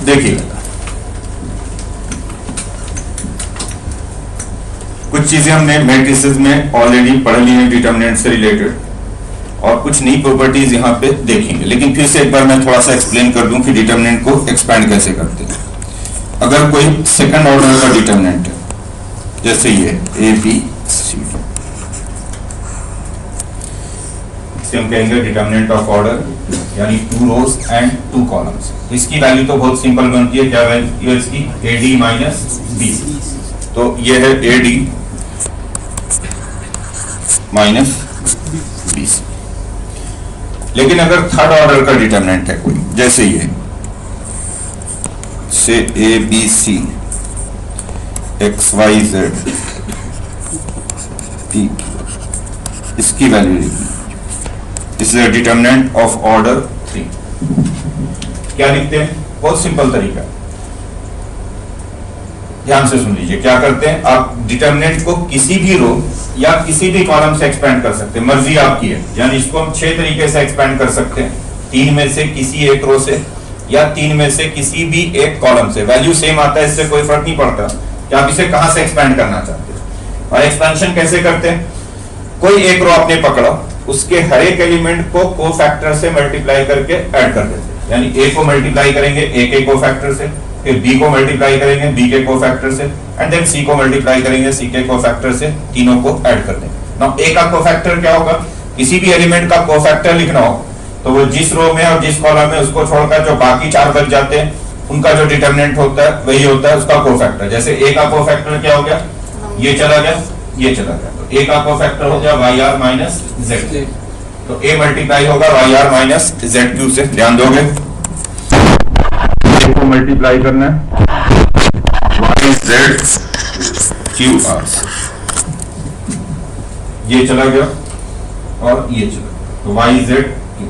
देखिए कुछ चीजें हमने मैट्रिसेस में ऑलरेडी पढ़ ली हैं डिटरमिनेंट से रिलेटेड, और कुछ नई प्रॉपर्टीज यहाँ पे देखेंगे, लेकिन फिर से एक बार मैं थोड़ा सा एक्सप्लेन कर दूं कि डिटरमिनेंट को एक्सपैंड कैसे करते हैं। अगर कोई सेकंड ऑर्डर का डिटरमिनेंट है, जैसे ये ए बी सी, इसे हम कहेंगे डिटरमिनेंट ऑफ ऑर्डर, यानी 2 रोज एंड 2 कॉलम्स। इसकी वैल्यू तो बहुत सिंपल बनती है, क्या वैल्यू है इसकी, ए डी माइनस बी। तो ये है A D minus B C. लेकिन अगर थर्ड ऑर्डर का डिटरमिनेंट है कोई, जैसे ये से A B C X Y Z P, इसकी वैल्यू लिखनी, this is a determinant of order 3। क्या लिखते हैं, बहुत सिंपल तरीका, ध्यान से सुन लीजिए। क्या करते हैं, आप डिटरमिनेंट को किसी भी रो या किसी भी कॉलम से एक्सपेंड कर सकते हैं, मर्जी आपकी है। यानी इसको हम 6 तरीके से एक्सपेंड कर सकते हैं, 3 में से किसी एक रो से या 3 में से किसी भी एक कॉलम से। वैल्यू सेम आता है, इससे कोई फर्क नहीं पड़ता कि आप इसे कहां से एक्सपेंड करना चाहते हैं। और एक्सपेंशन कैसे करते हैं, कोई एक रो आपने पकड़ा, उसके हर एक एलिमेंट को कोफैक्टर से मल्टीप्लाई करके ऐड कर देते हैं। यानी ए को मल्टीप्लाई करेंगे ए के कोफैक्टर से, फिर बी को मल्टीप्लाई करेंगे बी के कोफैक्टर से, एंड देन सी को मल्टीप्लाई करेंगे सी के कोफैक्टर से, तीनों को ऐड कर देंगे। नाउ ए का कोफैक्टर क्या होगा, किसी भी एलिमेंट का कोफैक्टर लिखना हो तो वो जिस रो में और जिस कॉलम में, उसको छोड़कर जो बाकी 4 बच जाते हैं, उनका जो डिटरमिनेंट होता है वही होता है उसका कोफैक्टर। जैसे ए का कोफैक्टर क्या हो गया, ये चला गया, ये चला गया, तो ए का कोफैक्टर हो गया वाई आर माइनस जेड। तो ए मल्टीप्लाई होगा Y R minus Z Q से, ध्यान दोगे, ए को मल्टीप्लाई करना है वाई जेड क्यू आर, ये चला गया और ये चला गया, तो वाई जेड क्यू।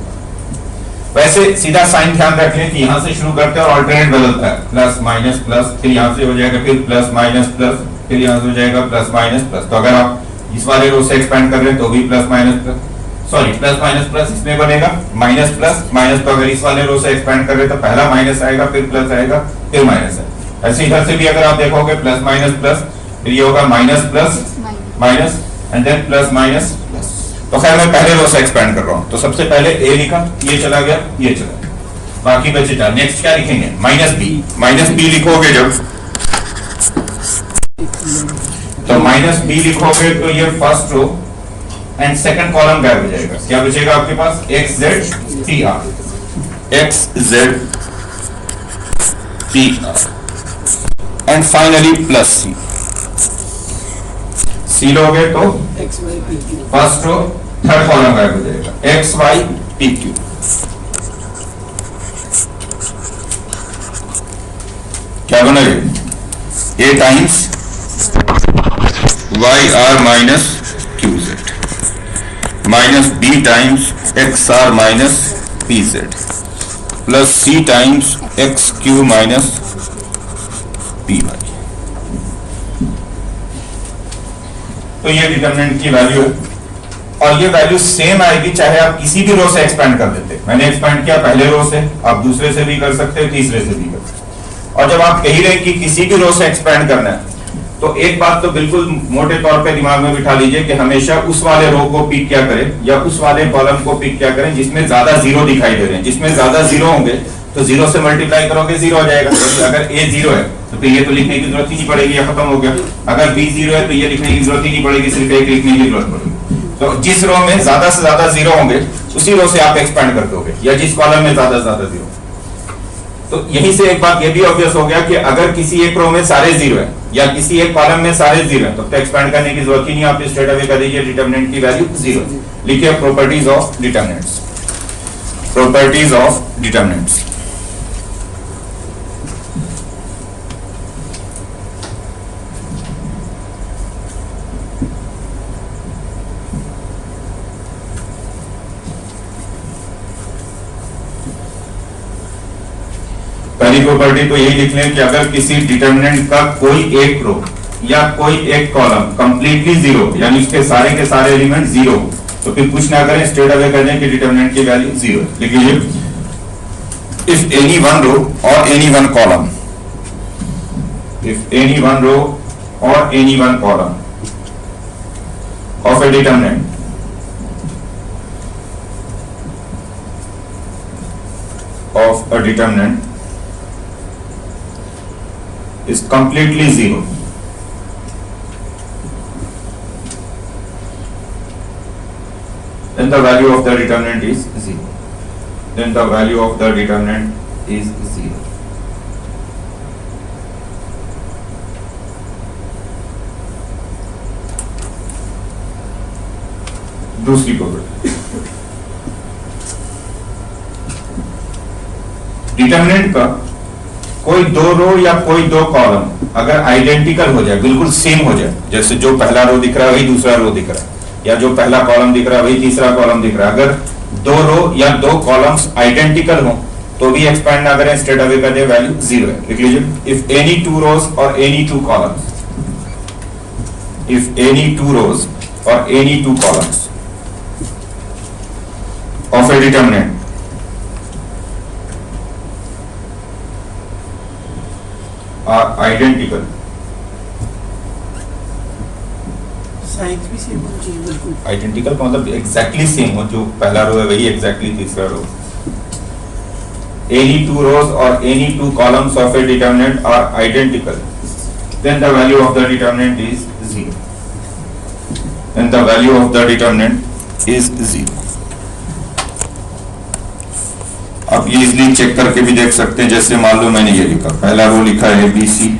वैसे सीधा साइन ध्यान रख लें कि यहां से शुरू करते हैं और ऑल्टरनेट बदलता है, प्लस माइनस प्लस, फिर यहां से हो जाएगा फिर प्लस माइनस प्लस, फिर यहां से हो जाएगा प्लस माइनस प्लस। तो अगर आप इस वाले रो से एक्सपेंड कर रहे हैं तो भी plus minus plus, sorry plus minus plus इसमें बनेगा माइनस प्लस माइनस। तो अगर इस वाले रो से एक्सपेंड कर रहे हैं तो पहला माइनस आएगा, फिर प्लस आएगा, फिर माइनस है। ऐसे इधर से भी अगर आप देखोगे प्लस माइनस प्लस, फिर ये होगा minus plus minus and then plus minus plus. तो खैर मैं पहले रो से एक्सपेंड कर रहा हूं, तो सबसे पहले ए लिखा, ये चला गया, ये चला गया, बाकी बचे 4। नेक्स्ट क्या लिखेंगे, माइनस बी लिखोगे जब, तो माइनस बी लिखोगे तो ये first row and second column गायब हो जाएगा। क्या बचेगा आपके पास, X Z P R, X Z P R and finally plus C. C लोगे तो फर्स्ट रो थर्ड कॉलम गायब हो जाएगा, एक्स वाई पी क्यू। क्या बनेगा, A times Y R minus Q Z minus B times X R minus P Z plus C times X Q minus P Y. तो ये determinant की value है, और ये वैल्यू सेम आएगी चाहे आप किसी भी रो से एक्सपेंड कर देते। मैंने एक्सपेंड किया पहले रो से, आप दूसरे से भी कर सकते हो, तीसरे से भी कर सकते हो। और जब आप कह रहे हैं कि किसी भी रो से एक्सपेंड करना है, तो एक बात तो बिल्कुल मोटे तौर पे दिमाग में बिठा लीजिए कि हमेशा उस वाले रो को पिक क्या करें या उस वाले कॉलम को पिक क्या करें जिसमें ज्यादा जीरो दिखाई दे रहे हैं। जिसमें ज्यादा जीरो होंगे तो जीरो से मल्टीप्लाई करोगे जीरो हो जाएगा। अगर ए जीरो है तो फिर ये तो लिखने की जरूरत ही नहीं पड़ेगी, या खत्म हो गया। अगर बी जीरो है तो ये लिखने की जरूरत ही नहीं पड़ेगी, सिर्फ एक लिखने की जरूरत पड़ेगी। तो जिस रो में ज्यादा से ज्यादा जीरो होंगे उसी रो से आप एक्सपेंड कर दोगे, या जिस कॉलम में ज्यादा से ज्यादा जीरो। तो यहीं से एक बात ये भी ऑब्वियस हो गया कि अगर किसी एक रो में सारे जीरो है या किसी एक कॉलम में सारे जीरो है तो एक्सपेंड करने की जरूरत ही नहीं, आप स्ट्रेट अवे कर दीजिए डिटरमिनेंट की वैल्यू जीरो। लिखिए properties of determinants, properties of determinants. पहली प्रॉपर्टी तो यही लिख लें कि अगर किसी डिटरमिनेंट का कोई एक रो या कोई एक कॉलम कंप्लीटली जीरो, यानी उसके सारे के सारे एलिमेंट जीरो, तो फिर कुछ ना करें, स्ट्रेट अवे कर दें कि डिटरमिनेंट की वैल्यू जीरो। लिख लीजिए if any one row or any one column, if any one row or any one column of a determinant is completely zero, then the value of the determinant is zero. Then the value of the determinant is zero. दूसरी property, determinant का कोई दो रो या कोई दो column अगर identical हो जाए, बिल्कुल सेम हो जाए, जैसे जो पहला रो दिख रहा है वही दूसरा रो दिख रहा है, या जो पहला कॉलम दिख रहा है वही तीसरा कॉलम दिख रहा है, अगर दो रो या दो कॉलम्स आइडेंटिकल हो तो भी एक्सपैंड ना करें, स्ट्रेट अवे कर दे, वैल्यू जीरो है. लिख लीजिए, इफ एनी टू रोज और any two columns, if any two rows और any two columns of a determinant are identical, size भी सेम होना चाहिए बिल्कुल. आइडेंटिकल का मतलब एग्जैक्टली सेम हो, जो पहला रो है वही एग्जैक्टली तीसरा रो. any two rows or any two columns of a determinant are identical, then the value of the determinant is zero. Then the value of the determinant is zero. आप ये easily check करके भी देख सकते हैं, जैसे मान लो मैंने ये लिखा, पहला रो लिखा है ABC,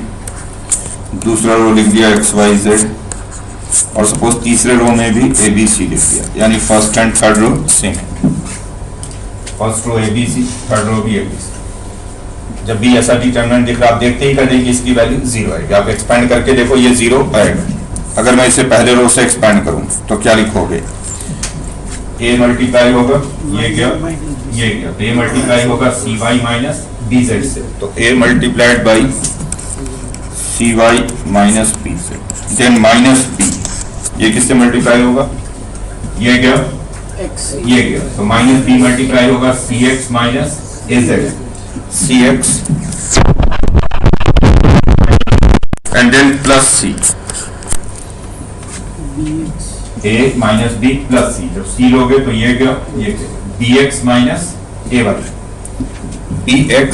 दूसरा रो लिख दिया XYZ, और सपोज तीसरे रो में भी ABC लिख दिया, यानी first and third row same है, first row ABC, third row भी ABC. जब भी ऐसा डिटरमिनेंट दिख रहा, आप देखते ही कर देंगे इसकी वैल्यू जीरो आएगी. आप एक्सपैंड करके देखो, ये जीरो आएगा. अगर मैं इसे पहले रो से एक्सपैंड करूं तो क्या लिखोगे, A मल्टीप्लाई होगा, ये क्या, ये क्या, तो A मल्टीप्लाई होगा CY माइनस BZ से, तो A multiplied by CY minus BZ, then minus B, ये किससे मल्टीप्लाई होगा, ये क्या, ये क्या, तो माइनस B मल्टीप्लाई होगा CX minus AZ, CX and then plus C, A minus B plus C, जब C लोगे तो ये क्या, ये क्या, BX minus AY, BX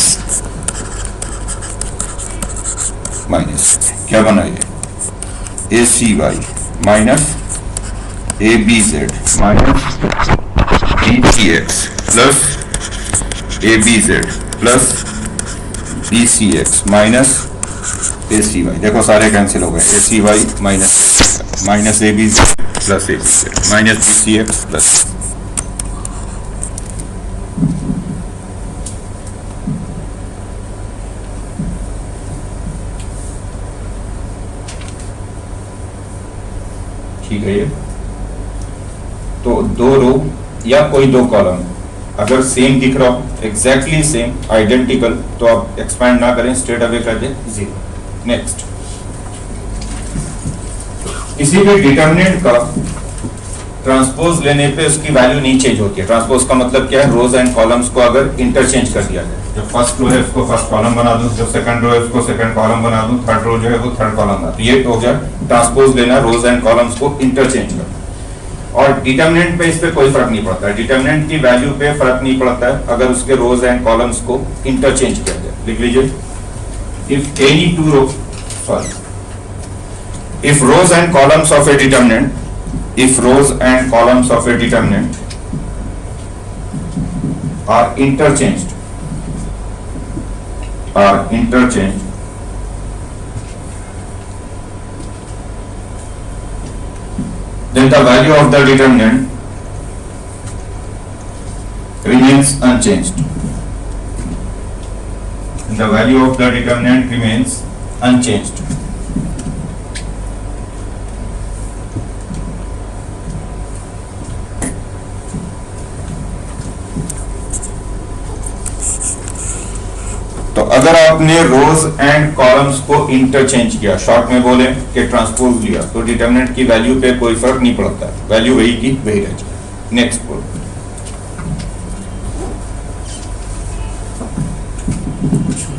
minus क्या बना ये, ACY minus ABZ minus BCX plus ABZ plus BCX minus ACY. देखो सारे कैंसिल हो गए, ACY minus ABZ plus ABZ minus BCX plus. ठीक है. ये तो दो रो या कोई दो कॉलम अगर सेम दिख रहा हो, एग्जैक्टली सेम, आइडेंटिकल, तो आप एक्सपैंड ना करें, स्ट्रेट अवे कर दें जीरो. नेक्स्ट, किसी भी डिटरमिनेंट का ट्रांसपोज लेने पे उसकी वैल्यू नहीं चेंज होती है. ट्रांसपोज का मतलब क्या है, रोज एंड कॉलम्स को अगर इंटरचेंज कर दिया जाए, जो फर्स्ट रो है उसको फर्स्ट कॉलम बना दूं, जो सेकंड रो है उसको सेकंड कॉलम बना दूं, थर्ड रो जो है वो थर्ड कॉलम बना दूं, ये हो गया ट्रांसपोज लेना, रोज एंड कॉलम्स को इंटरचेंज करना. और डिटरमिनेंट पे इस पे कोई फर्क नहीं पड़ता है, डिटरमिनेंट की वैल्यू पे फर्क नहीं पड़ता है अगर उसके रोज एंड कॉलम्स को इंटरचेंज किया जाए. लिख लीजिए, if any two row, sorry, if rows and columns of a determinant, if rows and columns of a determinant are interchanged, then the value of the determinant remains unchanged. The value of the determinant remains unchanged. तो अगर आपने रोज and columns को interchange किया, short में बोले कि transpose लिया, तो डिटरमिनेंट की वैल्यू पे कोई फर्क नहीं पड़ता, वैल्यू वही की वही रह जाए. नेक्स्ट बोल,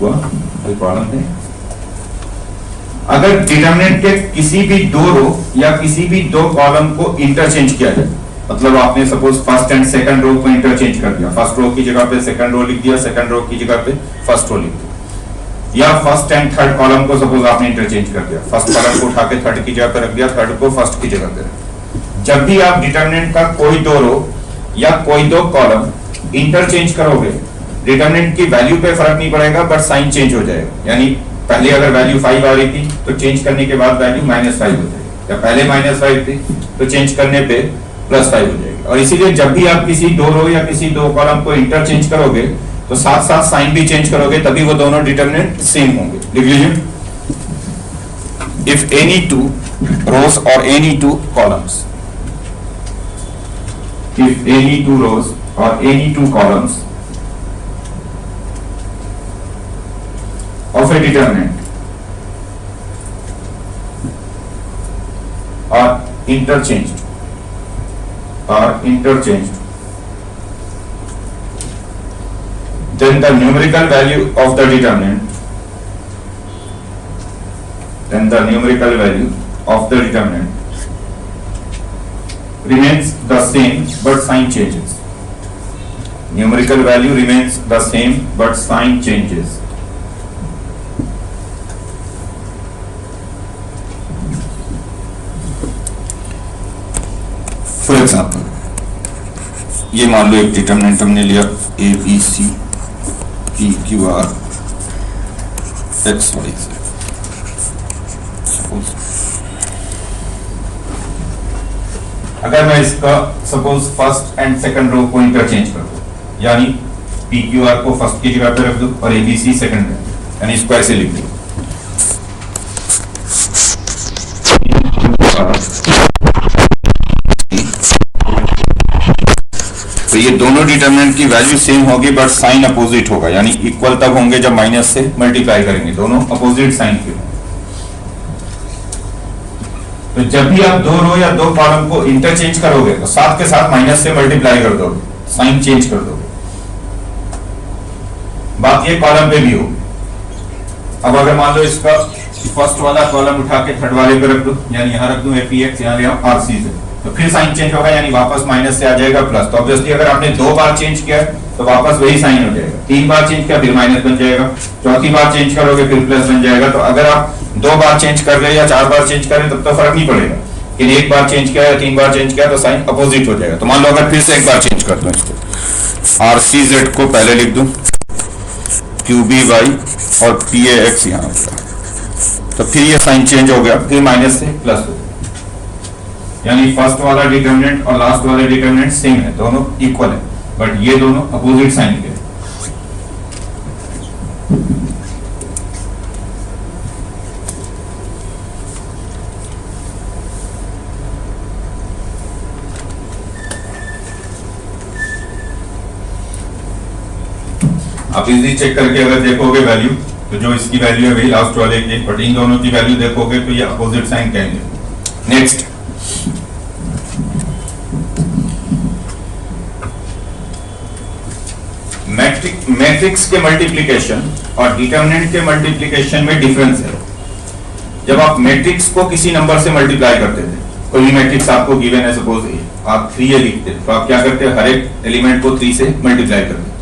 हुआ, कोई प्रॉब्लम नहीं। अगर डिटरमिनेंट के किसी भी दो रो या किसी भी दो कॉलम को इंटरचेंज किया जाए, मतलब आपने suppose first and second row को इंटरचेंज कर दिया, फर्स्ट रो की जगह पे सेकंड रो लिख दिया, सेकंड रो की जगह पे फर्स्ट रो लिख दिया, या फर्स्ट एंड थर्ड कॉलम को सपोज आपने इंटरचेंज कर दिया, फर्स्ट कॉलम को उठा के थर्ड की जगह पे रख दिया, थर्ड को फर्स्ट की जगह पे रख दिया। जब भी आप डिटरमिनेंट का कोई दो रो या कोई दो कॉलम इंटरचेंज करोगे, डिटरमिनेंट की वैल्यू पे फर्क नहीं पड़ेगा, बट साइन चेंज हो जाएगा। यानी पहले अगर वैल्यू 5 आ रही थी तो चेंज करने के बाद वैल्यू -5 हो जाएगी, या पहले -5 थी तो चेंज करने पे +5 हो जाएगी। और इसीलिए जब भी आप किसी दो रो या किसी दो कॉलम को इंटरचेंज करोगे तो साथ साथ साइन भी चेंज करोगे, तभी वो दोनों डिटरमिनेंट सेम होंगे। लिख लीजिए, इफ एनी टू रोज और any two columns, if any two rows or any two columns of a determinant are interchanged, then the numerical value of the determinant, remains the same but sign changes. Numerical value remains the same but sign changes. For example, ये मान लो एक determinant हमने लिया A B C P Q R X Y Z। अगर मैं इसका suppose first and second row को interchange कर दूं, यानी पी क्यू आर को फर्स्ट की जगह पे रख दूं और एबीसी सेकंड में, यानी इसको ऐसे लिख दूं, तो ये दोनों डिटरमिनेंट की वैल्यू सेम होगी बट साइन अपोजिट होगा, यानी इक्वल तब होंगे जब माइनस से मल्टीप्लाई करेंगे, दोनों अपोजिट साइन के। तो जब भी आप दो रो या दो कॉलम को इंटरचेंज करोगे तो साथ के साथ माइनस से मल्टीप्लाई कर दोगे, साइन चेंज कर दोगे। बात ये कॉलम पे भी हो। अब अगर मान लो इसका फर्स्ट वाला कॉलम उठा के थर्ड वाले पे रख दो, यानी यहां रख दूं एपीएक्स, यहां ले आर सी से, तो फिर साइन चेंज होगा, यानी वापस माइनस से आ जाएगा प्लस। तो ऑब्वियसली अगर आपने दो बार चेंज किया तो वापस वही साइन हो जाएगा, तीन बार चेंज किया फिर माइनस बन जाएगा, चौथी बार चेंज करोगे फिर प्लस बन जाएगा। तो अगर आप दो बार चेंज कर रहे या चार बार चेंज कर रहे तब तो फर्क नहीं पड़ेगा, लेकिन एक बार चेंज किया या तीन बार चेंज किया तो साइन अपोजिट हो जाएगा। तो मान लो अगर फिर से एक बार चेंज कर दूं इसको, आर सी जेड को पहले लिख दूं, क्यू बी वाई और पी ए एक्स यहाँ, तो फिर ये साइन चेंज हो गया, फिर माइनस से प्लस हो गया, यानी फर्स्ट वाला डिटरमिनेंट और लास्ट वाला डिटरमिनेंट सेम है, दोनों इक्वल है, बट ये दोनों अपोजिट साइन के। आप इजी चेक करके अगर देखोगे वैल्यू, तो जो इसकी वैल्यू है वही लास्ट वाले की, बट इन दोनों की वैल्यू देखोगे तो ये अपोजिट साइन कहेंगे। नेक्स्ट, मैट्रिक्स के मल्टीप्लिकेशन और डिटरमिनेंट के मल्टीप्लिकेशन में डिफरेंस है। जब आप मैट्रिक्स को किसी नंबर से मल्टीप्लाई करते थे, कोई भी मैट्रिक्स आपको गिवन है, सपोज आप 3 लिखते, तो आप क्या करते हैं, हर एक एलिमेंट को 3 से मल्टीप्लाई करते।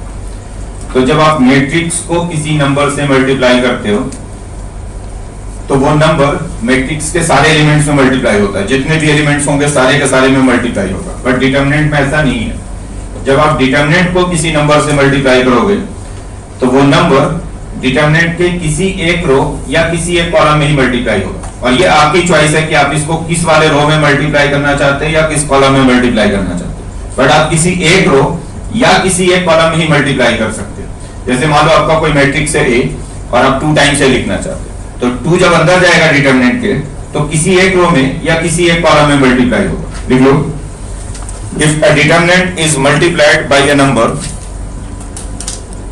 तो जब आप मैट्रिक्स को किसी नंबर से मल्टीप्लाई करते हो तो वो नंबर मैट्रिक्स के सारे एलिमेंट्स में मल्टीप्लाई होता है, जितने भी एलिमेंट्स होंगे सारे के सारे में मल्टीप्लाई होगा। बट डिटरमिनेंट में ऐसा नहीं है। जब आप डिटरमिनेंट को किसी नंबर से मल्टीप्लाई करोगे तो वो नंबर डिटरमिनेंट के किसी एक रो या किसी एक कॉलम में ही मल्टीप्लाई होगा, और ये आपकी चॉइस है कि आप इसको किस वाले रो में मल्टीप्लाई करना चाहते हैं या किस कॉलम में मल्टीप्लाई करना चाहते हैं। बट आप किसी एक रो या किसी एक कॉलम में ही मल्टीप्लाई कर सकते हो। जैसे मान लो आपका कोई मैट्रिक्स है ए और आप 2 टाइम्स ए लिखना चाहते हैं, तो 2 जब अंदर जाएगा डिटरमिनेंट के तो किसी एक रो में या किसी एक कॉलम में मल्टीप्लाई होगा। लिख लो, if a determinant is multiplied by a number,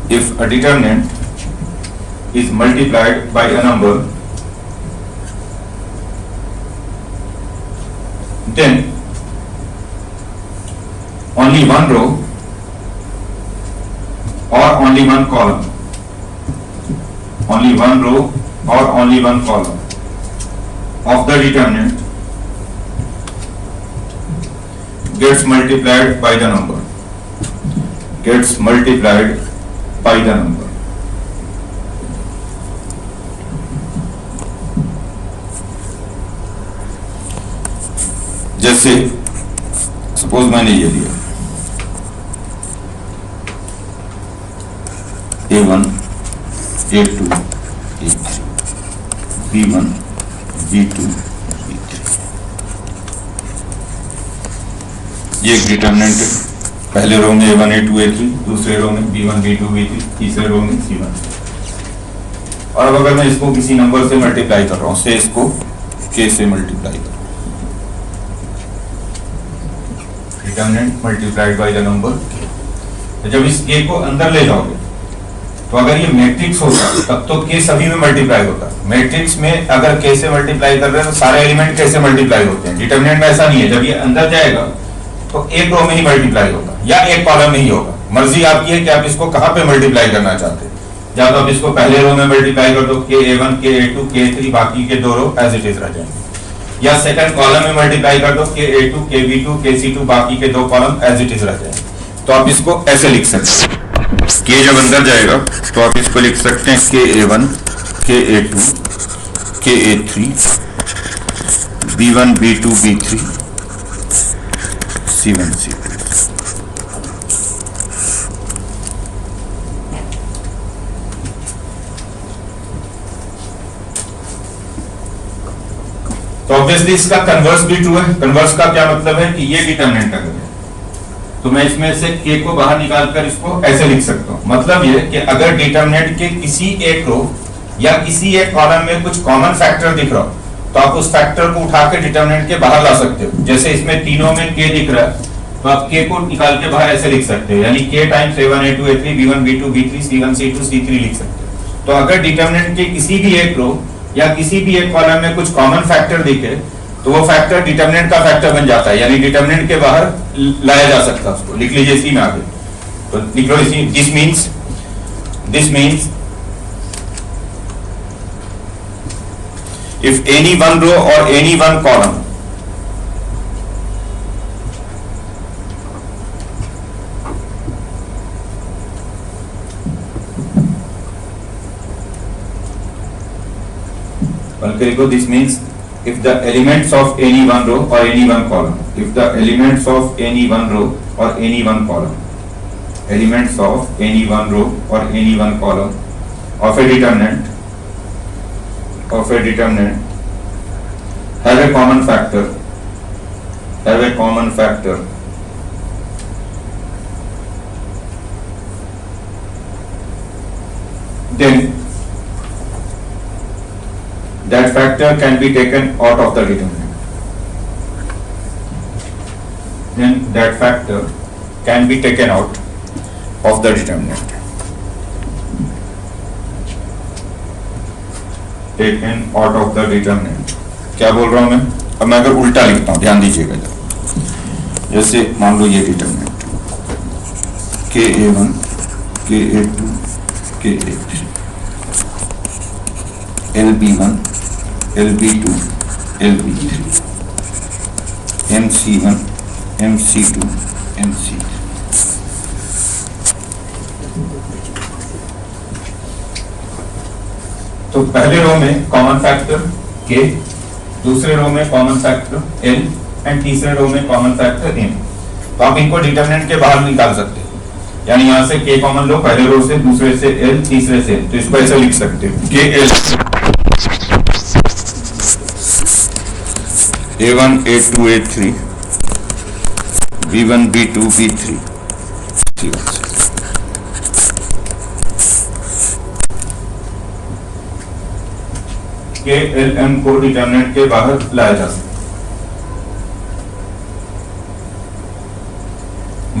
if a determinant is multiplied by a number, then only one row or only one column only one row or only one column of the determinant gets multiplied by the number, gets multiplied by the number. जैसे suppose मैंने ये लिया A1, A2, A3, B1, B2, B3, ये एक determinant है। पहले रो में A1, A2, A3, दूसरे रो में B1, B2, B3, तीसरे रो में C1। और अब अगर मैं इसको किसी नंबर से मल्टीप्लाई कर रहा हूं, से इसको K से मल्टीप्लाई कर रहा हूं, determinant multiplied by the number K। तो जब इस K को अंदर ले जाओगे तो अगर ये मैट्रिक्स होता तब तो K सभी में मल्टीप्लाई होता। मैट्रिक्स में अगर K से मल्टीप्लाई कर रहे हैं तो सारे एलिमेंट K से मल्टीप्लाई होते हैं। डिटर्मिनेंट में ऐसा नहीं है, जब ये अंदर जाएगा तो एक रो में ही मल्टीप्लाई होगा या एक कॉलम में ही होगा। मर्जी आपकी है कि आप इसको कहां पे मल्टीप्लाई करना चाहते हैं। या तो आप इसको पहले रो में मल्टीप्लाई कर दो, K1, K2, K3, बाकी के दो रो एज इट इज रह जाएंगे, या सेकंड कॉलम में मल्टीप्लाई कर दो, K2, KB2, KC2, बाकी के दो कॉलम एज इट इज रह जाएंगे। तो आप इसको ऐसे लिख सकते हैं, K जब अंदर जाएगा तो आप इसको लिख सकते हैं KA1, KA2, KA3, B1, B2, B3, C1, C2। तो ऑब्वियसली इसका कन्वर्स भी ट्रू है। कन्वर्स का क्या मतलब है कि ये डिटर्मिनेंट अगर है तो मैं इसमें से K को बाहर निकालकर इसको ऐसे लिख सकता हूं। मतलब ये कि अगर डिटर्मिनेंट के किसी एक रो या किसी एक कॉलम में कुछ कॉमन फैक्टर दिख रहा हो तो आप उस फैक्टर को उठा के डिटर्मिनेंट के बाहर ला सकते हो। जैसे इसमें तीनों में K दिख रहा है तो आप K को निकाल के बाहर ऐसे लिख सकते हो, यानी K times A1, A2, A3, B1, B2, B3, C1, C2, C3 लिख सकते हो। तो अगर डिटर्मिनेंट के किसी भी एक रो या किसी भी एक कॉलम में कुछ कॉमन फैक्टर दिखे तो वो फैक्टर डिटर्मिनेंट का फैक्टर बन जाता है, यानी डिटर्मिनेंट के बाहर लाया जा सकता है उसको। लिख लीजिए इसी में आगे, तो लिख लो इसी, this means if any one row or any one column this means if the elements of any one row or any one column, if the elements of any one row or any one column, elements of any one row or any one column of a determinant have a common factor, then that factor can be taken out of the determinant. Then that factor can be taken out of the determinant. Taken out of the determinant. क्या बोल रहा हूं मैं? अब मैं अगर उल्टा लिखता हूं, ध्यान दीजिएगा। जैसे मान लो ये determinant KA1, KA2, KA3, LB1, LB2, LB3, MC1, MC2, MC3। तो पहले रो में कॉमन फैक्टर K, दूसरे रो में कॉमन फैक्टर L एंड तीसरे रो में कॉमन फैक्टर M। तो आप इनको डिटर्मिनेंट के बाहर निकाल सकते हो, यानी यहां से K कॉमन लो, पहले रो से, दूसरे से L, तीसरे से L। तो इसको ऐसे लिख सकते हो KL A1, A2, A3, B1, B2, B3, C1, C2। KLM को डिटर्मिनेंट के बाहर लाया जा सकता है।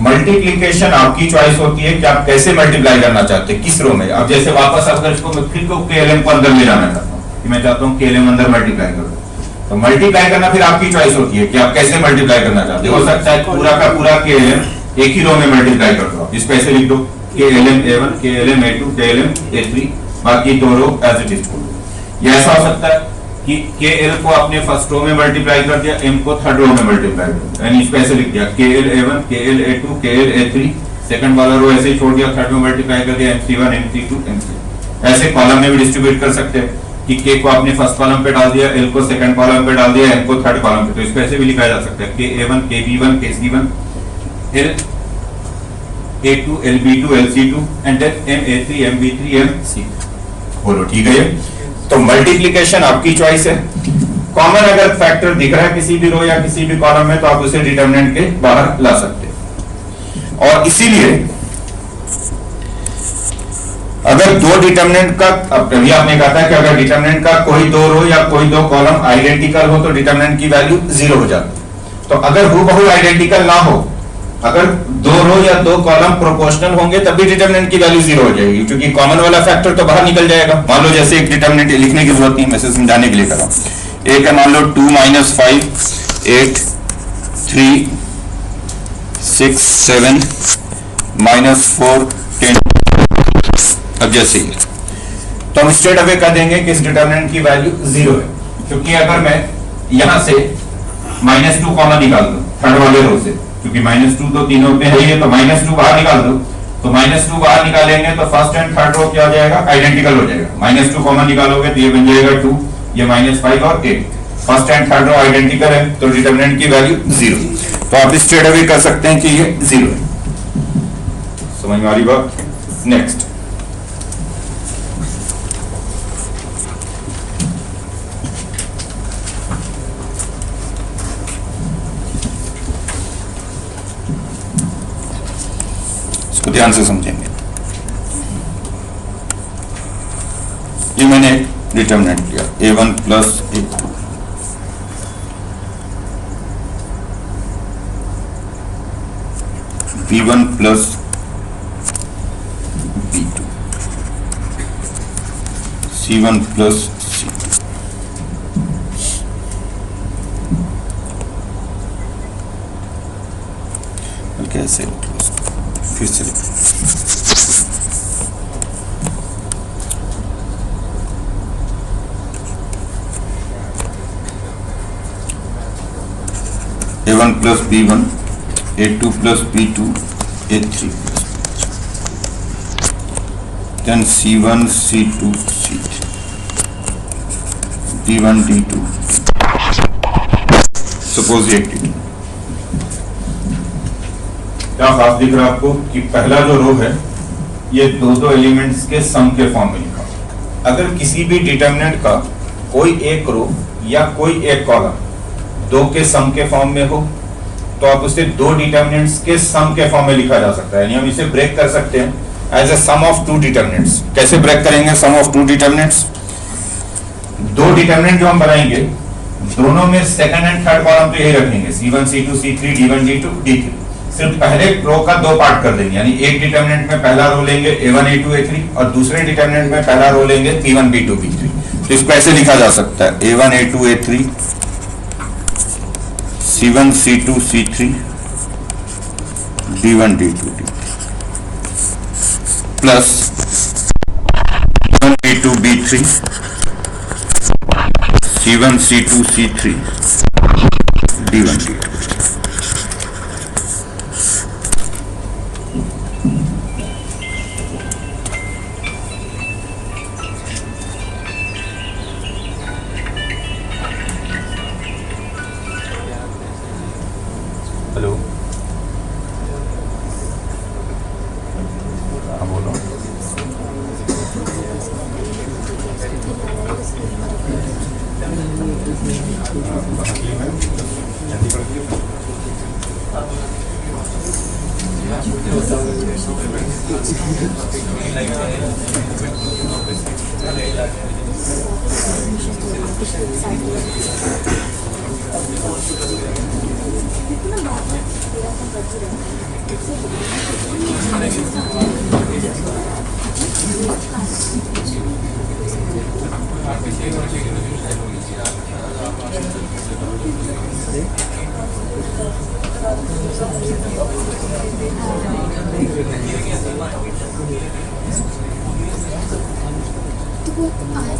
मल्टीप्लिकेशन आपकी चॉइस होती है कि आप कैसे मल्टीप्लाई करना चाहते हैं, किस रो में। अब जैसे वापस अगर इसको मैं फिर KLM को अंदर ले जाना चाहता हूँ कि मैं चाहता हूँ KLM अंदर मल्टीप्लाई करो, तो मल्टीप्लाई करना फिर आपकी चॉइस होती है कि आप कैसे मल्टीप्लाई करना चाहते हो। सकता है पूरा का पूरा KLM एक ही रो में मल्टीप्लाई कर दो, इसको ऐसे लिख दो KLM A1, KLM A2, KLM A3, बाकी दो रो एज इट इज छोड़। ये ऐसा हो सकता है कि के एल को आपने फर्स्ट रो में मल्टीप्लाई कर दिया, एम को थर्ड रो में मल्टीप्लाई कर दिया, यानी इसको ऐसे लिख दिया के एल ए1, के एल ए2, के एल ए3, सेकंड वाला रो ऐसे ही छोड़ दिया, थर्ड में मल्टीप्लाई कर दिया MC1, MC2, MC। ऐसे कॉलम में भी डिस्ट्रीब्यूट कर सकते हैं कि के को आपने फर्स्ट कॉलम पे डाल दिया, एल को सेकंड कॉलम पे डाल दिया, एम को थर्ड कॉलम पे, तो इसको ऐसे भी लिखा जा सकता है के A1, K B1, K C1, L A2, L B2, L C2 and then M A3, M B3, M C. बोलो ठीक है ये? तो मल्टीप्लिकेशन आपकी चॉइस है। कॉमन अगर फैक्टर दिख रहा है किसी भी रो या किसी भी कॉलम में तो आप उसे डिटरमिनेंट के बाहर ला सकते हैं। और इसीलिए अगर दो डिटरमिनेंट का, अब कभी आपने कहा था कि अगर डिटरमिनेंट का कोई दो रो या कोई दो कॉलम आइडेंटिकल हो तो डिटरमिनेंट की वैल्यू 0 हो जाती। तो अगर हूबहू आइडेंटिकल ना हो, अगर दो रो या दो कॉलम प्रोपोर्शनल होंगे तब भी डिटरमिनेंट की वैल्यू 0 हो जाएगी, क्योंकि कॉमन वाला फैक्टर तो बाहर निकल जाएगा। मान लो जैसे एक डिटरमिनेंट लिखने की जरूरत नहीं, मैं सिर्फ समझाने के लिए कर रहा हूं। एक है मान लो 2 - 5 8 3 6 7 -4 10। अब जैसे ही तो हम स्ट्रेट अवे कर देंगे कि इस डिटरमिनेंट की वैल्यू 0 है, क्योंकि अगर मैं यहां से -2 कॉमन निकाल दूं थर्ड वाले रो से, क्योंकि -2 तो तीनों पे है ही है, तो -2 बाहर निकाल दो, तो -2 बाहर निकालेंगे तो फर्स्ट एंड थर्ड रो क्या हो जाएगा? आइडेंटिकल हो जाएगा। -2 कॉमन निकालोगे तो ये बन जाएगा 2, ये -5 और 8। First and third row identical है तो डिटरमिनेंट की वैल्यू 0। तो आप स्ट्रेट अवे कर सकते हैं कि ये 0 है। समझ में आ रही बात? नेक्स्ट, इसको ध्यान से समझेंगे। ये मैंने डिटरमिनेंट लिया A1 + A2, B1 + B2, C1 + C2। कैसे फिर से A1 + B1, A2 + B2, A3 then C1 C2 C3 D1 D2। Suppose ये क्या खास दिख रहा है आपको कि पहला जो रो है ये दो एलिमेंट्स के सम के फॉर्म में लिखा। अगर किसी भी डिटरमिनेंट का कोई एक रो या कोई एक कॉलम दो के सम के फॉर्म में हो तो आप उसे दो डिटरमिनेंट्स के सम के फॉर्म में लिखा जा सकता है, यानी हम इसे ब्रेक कर सकते हैं as a sum of two determinants. कैसे ब्रेक करेंगे सम ऑफ टू डिटरमिनेंट्स? दो डिटरमिनेंट जो हम बनाएंगे दोनों में सेकंड एंड थर्ड कॉलम तो यही रखेंगे, C1 C2 C3 D1 D2 D3। सिर्फ पहले रो का दो पार्ट कर देंगे, यानी एक डिटरमिनेंट में पहला रो लेंगे A1 A2 A3 और दूसरे डिटरमिनेंट में पहला रो लेंगे B1 B2 B3। तो इसको ऐसे लिखा जा सकता है A1 A2 A3 C1 C2 C3 D1 D2 D3 plus B1 B2 B3 C1 C2 C3 D1 D2। Hello, हाँ बोलो।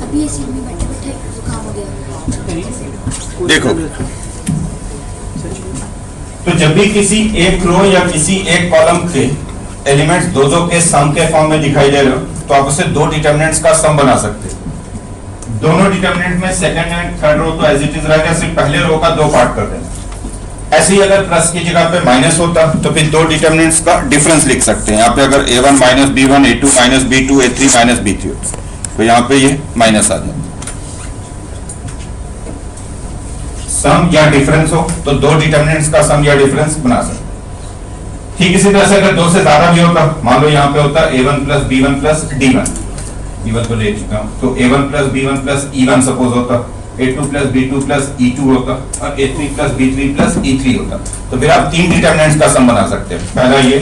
अभी इसी में बैठे बैठे जुकाम हो गया। देखो, तो जब भी किसी एक रो या किसी एक कॉलम के एलिमेंट्स दो दो के सम के फॉर्म में दिखाई दे रहे हो तो आप उसे दो डिटरमिनेंट्स का सम बना सकते हो। दोनों डिटरमिनेंट में सेकंड एंड थर्ड रो तो एज इट इज रहेगा, सिर्फ पहले रो का दो पार्ट कर देना। ऐसे ही अगर प्लस की जगह पे माइनस होता तो फिर दो डिटरमिनेंट्स का डिफरेंस लिख सकते हैं। यहाँ पे अगर a1 minus b1 a2 minus b2 a3 minus b3 होता तो यहाँ पे ये माइनस आ जाता। सम या डिफरेंस हो तो दो डिटरमिनेंट्स का सम या डिफरेंस बना सकते। ठीक इसी तरह से अगर दो से ज्यादा भी होता, मान लो यहाँ पे होता a1 plus b1 plus d1, b1 तो ले चुका हूँ, तो a1 plus b1 plus e1 suppose होता, a2 plus b2 plus e2 होता और a3 plus b3 plus e3 होता। तो फिर आप तीन डिटरमिनेंट्स का सम बना सकते हैं, पहला ये,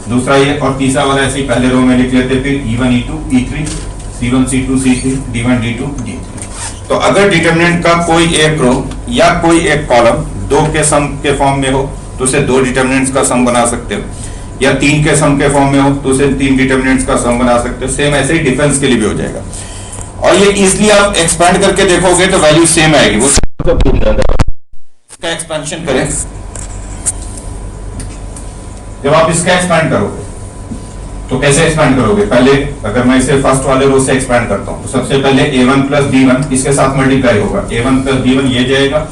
दूसरा ये और तीसरा वाला ऐसे ही पहले रो में लिख लेते, फिर e1 e2 e3 c1 c2 c3 d1 d2 d3। तो अगर डिटरमिनेंट का कोई एक रो या कोई एक कॉलम दो के सम के फॉर्म में हो तो उसे दो डिटरमिनेंट्स का सम बना सकते हो, या तीन के सम के फॉर्म में हो तो उसे तीन डिटरमिनेंट्स का सम बना सकते हो। सेम ऐसे ही डिफरेंस के लिए भी हो जाएगा। और ये इजीली आप एक्सपेंड करके देखोगे तो वैल्यू सेम आएगी। वो इसका एक्सपेंशन करें, जब आप इसका एक्सपेंड करोगे तो कैसे एक्सपेंड करोगे? पहले अगर मैं इसे फर्स्ट वाले रो से एक्सपेंड करता हूं तो सबसे पहले a1 प्लस b1 इसके साथ मल्टीप्लाई होगा, a1 प्लस b1 ये जाएगा,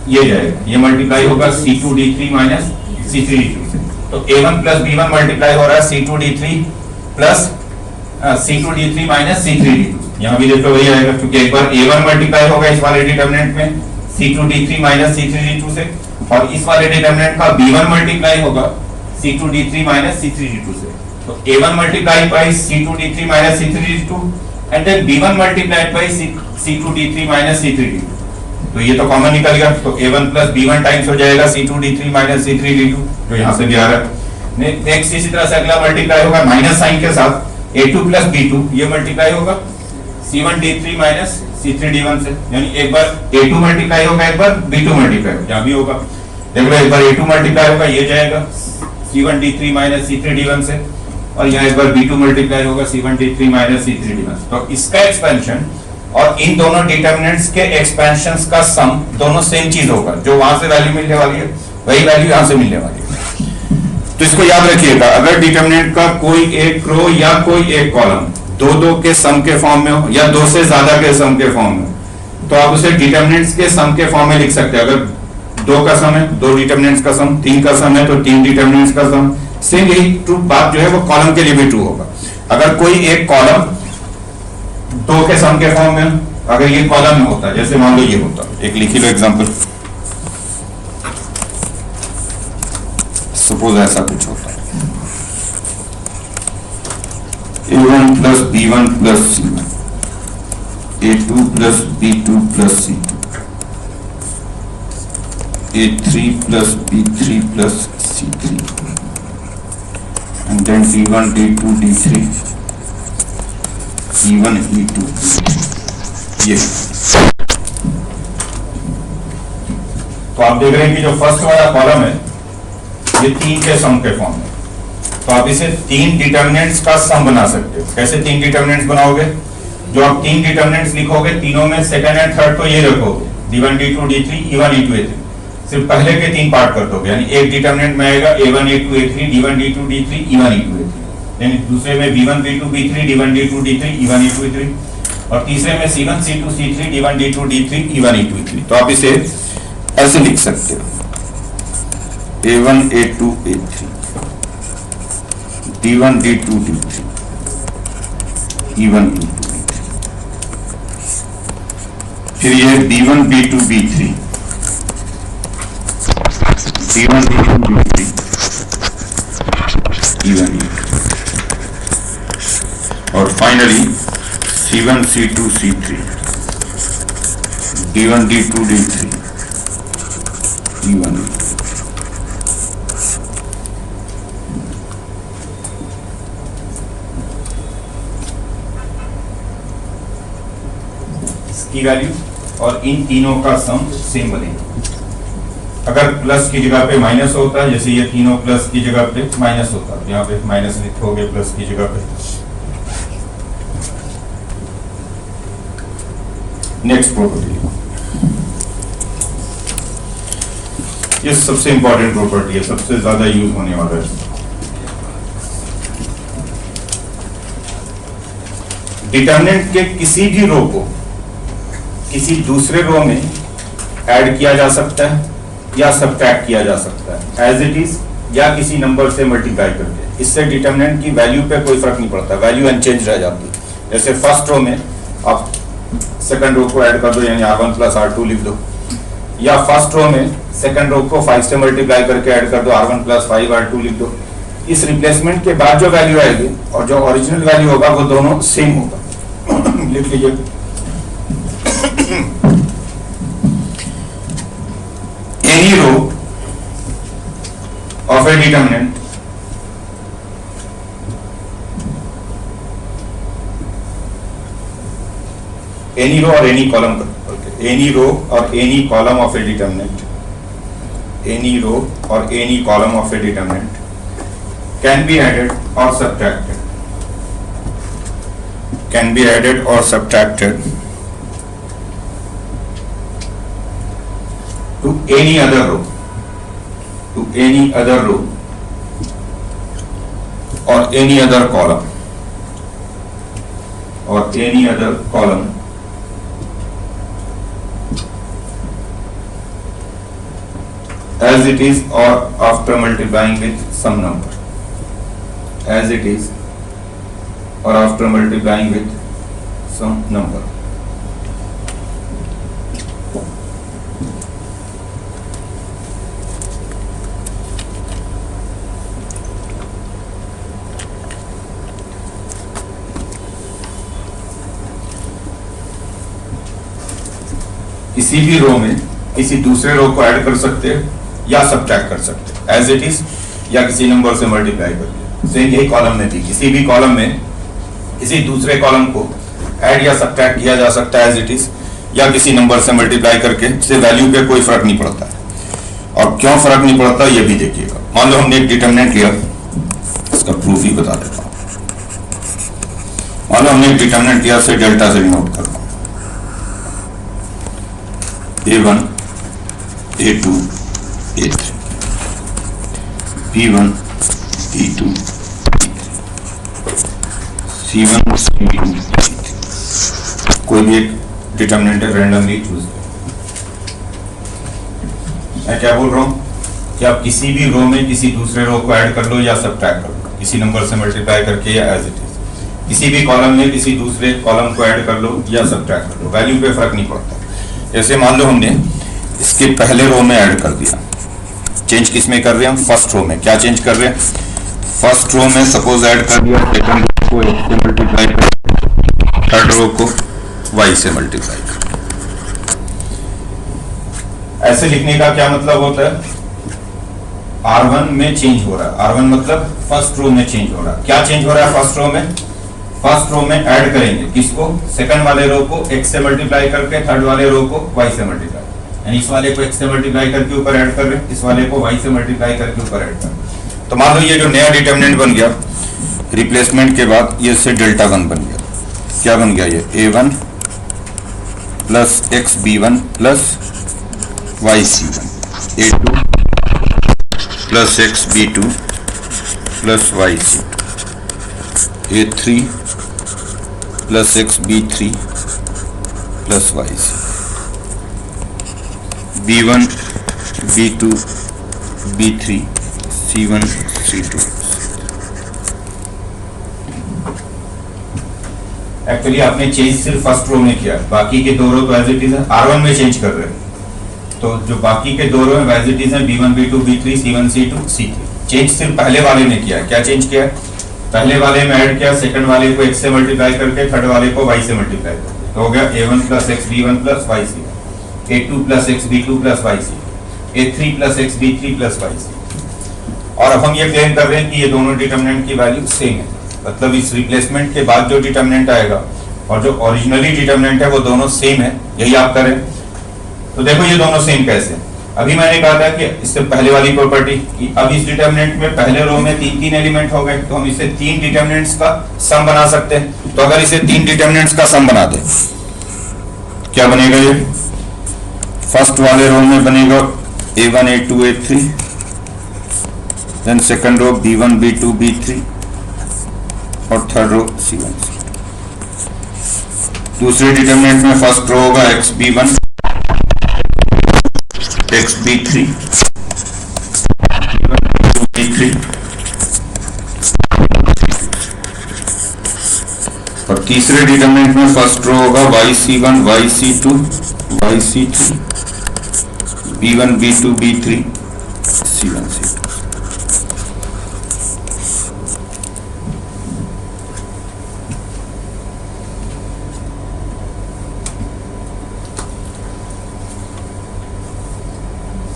ये मल्टीप्लाई होगा c2d3 माइनस c3d2 से। तो a1 प्लस b1 मल्टीप्लाई हो रहा है c2d3 plus c2d3 minus c3d2। यहाँ भी देखो वही आएगा, क्योंकि एक बार a1 मल्टीप्लाई होगा इस वाले डिटरमिनेंट में c2d3 माइनस c3d2 से, और इस वाले डिटरमिनेंट का b1 मल्टीप्लाई होगा c2d3 माइनस c3d2 से। तो a1 multiplied by c2d3 minus c3d2 and then b1 multiplied by c2d3 minus c3d2। तो ये तो कॉमन निकल गया, तो a1 plus b1 टाइम्स हो जाएगा c2d3 minus c3d2 जो यहाँ से भी आ रहा है। नेक्स्ट इसी तरह से अगला मल्टीप्लाई होगा माइनस साइन के साथ a2 plus b2, ये मल्टीप्लाई होगा c1d3 minus c3d1 से, यानी एक बार a2 मल्टीप्लाई होगा, एक बार b2 मल्टीप्लाई होगा, यहाँ भी होगा। देख लो एक बार a2 मल्टीप्लाई होगा, ये जाएगा c1d3 minus c3d1 से, और यहाँ एक बार b2 मल्टीप्लाई होगा c1d3 माइनस c3d1। तो इसका एक्सपेंशन और इन दोनों डिटरमिनेंट्स के एक्सपेंशंस का सम दोनों सेम चीज होगा, जो वहां से वैल्यू मिलने वाली है वही वैल्यू यहाँ से मिलने वाली है। तो इसको याद रखिएगा, अगर डिटरमिनेंट का कोई एक रो या कोई एक कॉलम दो दो के सम के फॉर्म में हो या दो से ज्यादा के सम के फॉर्म में, तो आप उसे डिटरमिनेंट्स के सम के फॉर्म में लिख सकते हैं। अगर दो का सम है दो डिटरमिनेंट्स का सम, तीन का सम है तो तीन डिटरमिनेंट्स का सम। सेम यही ट्रू बात जो है वो कॉलम के लिए भी ट्रू होगा। अगर कोई एक कॉलम दो के सम के फॉर्म में, अगर ये कॉलम में होता, जैसे मान लो ये होता, एक लिखी लो एग्जांपल, सपोज ऐसा कुछ होता है a1 plus b1 plus c1 a2 plus b2 plus c2 a3 plus b3 plus c3 and then d1 d2 d3 e1 e2 ये। तो आप देख रहे हैं कि जो फर्स्ट वाला कॉलम है ये तीन के सम के फॉर्म में, तो आप इसे तीन डिटरमिनेंट्स का सम बना सकते हो। कैसे तीन डिटरमिनेंट्स बनाओगे? जो आप तीन डिटरमिनेंट्स लिखोगे तीनों में सेकंड एंड थर्ड तो ये रखोगे, d1 d2 d3 e1 e2 e3, सिर्फ पहले के तीन पार्ट कर दोगे, यानी एक डिटरमिनेंट में आएगा a1 a2 a3 d1 d2 d3 e1 e2 e3, यानी दूसरे में b1 b2 b3 d1 d2 d3 e1 e2 e3, और तीसरे में c1 c2 c3 d1 d2 d3 e1 e2 e3। तो आप इसे ऐसे लिख सकते हो a1 a2 a3 d1 d2 d3 e1 e2 e3, फिर ये b1 b2 b3 d1 d2 d3 e1 e2, और finally c1 c2 c3 d1 d2 d3 e1 e2। इसकी वैल्यू और इन तीनों का सम सेम बनेगा। अगर प्लस की जगह पे माइनस होता है, जैसे ये तीनों प्लस की जगह पे माइनस होता है, यहाँ पे माइनस लिखोगे प्लस की जगह पे, नेक्स्ट प्रॉपर्टी, ये सबसे इंपॉर्टेंट प्रॉपर्टी है, सबसे ज्यादा यूज होने वाला है। डिटरमिनेंट के किसी भी रो को किसी दूसरे रो में ऐड किया जा सकता है या सब्ट्रैक्ट किया जा सकता है एज इट इज, या किसी नंबर से मल्टीप्लाई करके। इससे डिटरमिनेंट की वैल्यू पे कोई फर्क नहीं पड़ता, वैल्यू अनचेंज रह जाती है। जैसे फर्स्ट रो में आप सेकंड रो को ऐड कर दो, यानी R1 प्लस R2 लिख दो, या फर्स्ट रो में सेकंड रो को 5 से मल्टीप्लाई करके ऐड कर दो, R1 प्लस 5 R2 लिख दो। इस रिप्लेसमेंट के बाद जो वैल्यू आएगी और जो ओरिजिनल वैल्यू होगा वो दोनों सेम होगा। लिख लीजिए, any row of a determinant any row or any column, any row or any column of a determinant, any row or any column of a determinant can be added or subtracted, can be added or subtracted to any other row, to any other row or any other column, or any other column as it is or after multiplying with some number, as it is or after multiplying with some number. किसी भी रो में किसी दूसरे रो को add कर सकते हैं या सब्ट्रैक्ट कर सकते हैं एज इट इज, या किसी नंबर से मल्टीप्लाई करके। सेम यही कॉलम में भी, किसी भी कॉलम में किसी दूसरे कॉलम को ऐड या सब्ट्रैक्ट किया जा सकता है एज इट इज, या किसी नंबर से मल्टीप्लाई करके। इससे वैल्यू पे कोई फर्क नहीं पड़ता है। और क्यों फर्क नहीं पड़ता ये भी देखिएगा। मान लो हमने एक डिटरमिनेंट लिया, इसका प्रूफ ही बता देता हूँ। मान लो हमने एक डिटरमिनेंट लिया, से डेल्टा से नोट कर लो, A1 A2 A3 B1 B2 C1 C2 कोई भी एक डिटरमिनेंट रैंडमली चूज करें। मैं क्या बोल रहा हूं कि आप किसी भी रो में किसी दूसरे रो को ऐड कर लो या सब्ट्रैक्ट कर लो, किसी नंबर से मल्टीप्लाई करके या एज इट इज। किसी भी कॉलम में किसी दूसरे कॉलम को ऐड कर लो या सब्ट्रैक्ट कर लो, वैल्यू पे फर्क नहीं पड़ता। जैसे मान लो हमने इसके पहले रो में ऐड कर दिया, चेंज किस में कर रहे हैं हम? फर्स्ट रो में। क्या चेंज कर रहे हैं? फर्स्ट रो में सपोज ऐड कर दिया सेकंड रो को x से मल्टीप्लाई कर, थर्ड रो को y से मल्टीप्लाई कर। ऐसे लिखने का क्या मतलब होता है? R1 में चेंज हो रहा है, R1 मतलब फर्स्ट रो में चेंज हो रहा है। क्या चेंज हो रहा है फर्स्ट रो में? फर्स्ट रो में ऐड करेंगे किसको? सेकंड वाले रो को x से मल्टीप्लाई करके, थर्ड वाले रो को y से मल्टीप्लाई, यानी इस वाले को x से मल्टीप्लाई करके ऊपर ऐड कर रहे हैं, इस वाले को y से मल्टीप्लाई करके ऊपर ऐड कर रहे हैं। तो मान लो ये जो नया डिटरमिनेंट बन गया रिप्लेसमेंट के बाद, ये से डेल्टा 1 बन गया। क्या बन गया? ये A1 plus x B1 plus y C1, A2 plus x B2 plus y C2, A3 plus x B3 plus y C, B1 B2 B3 C1 C2। Actually आपने चेंज सिर्फ फर्स्ट रो में किया, बाकी के दो रो तो एज इट इज है, R1 में चेंज कर रहे हैं। तो जो बाकी के दो रो है एज इट इज है, B1 B2 B3 C1 C2 C3। Change सिर्फ पहले वाले ने किया। क्या चेंज किया? पहले वाले में ऐड किया, सेकंड वाले को x से मल्टीप्लाई करके, थर्ड वाले को y से मल्टीप्लाई करके। तो हो गया A1 plus x B1 plus y C1, A2 plus x B2 plus y C, A3 plus x B3 plus y C। और अब हम ये क्लेम कर रहे हैं कि ये दोनों डिटरमिनेंट की वैल्यू सेम है। मतलब इस रिप्लेसमेंट के बाद जो डिटरमिनेंट आएगा और जो ओरिजिनली डिटरमिनेंट है वो दोनों सेम है। यही आप करें तो देखो ये दोनों सेम कैसे। अभी मैंने कहा था कि इससे पहले वाली प्रॉपर्टी कि अब इस डिटरमिनेंट में पहले रो में तीन एलिमेंट हो गए, तो हम इसे तीन डिटरमिनेंट्स का सम बना सकते हैं। तो अगर इसे तीन डिटरमिनेंट्स का सम बना दे, क्या बनेगा ये? फर्स्ट वाले रो में बनेगा A1 A2 A3, then second रो B1 B2 B3 और थर्ड रो C1 C2। दूसरे डिटरमिनेंट में फर्स्ट रो होगा XB1 XB3 B3 और तीसरे डिटरमिनेंट में फर्स्ट रो होगा YC1 YC2 YC3 B1 B2 B3 C1 C2।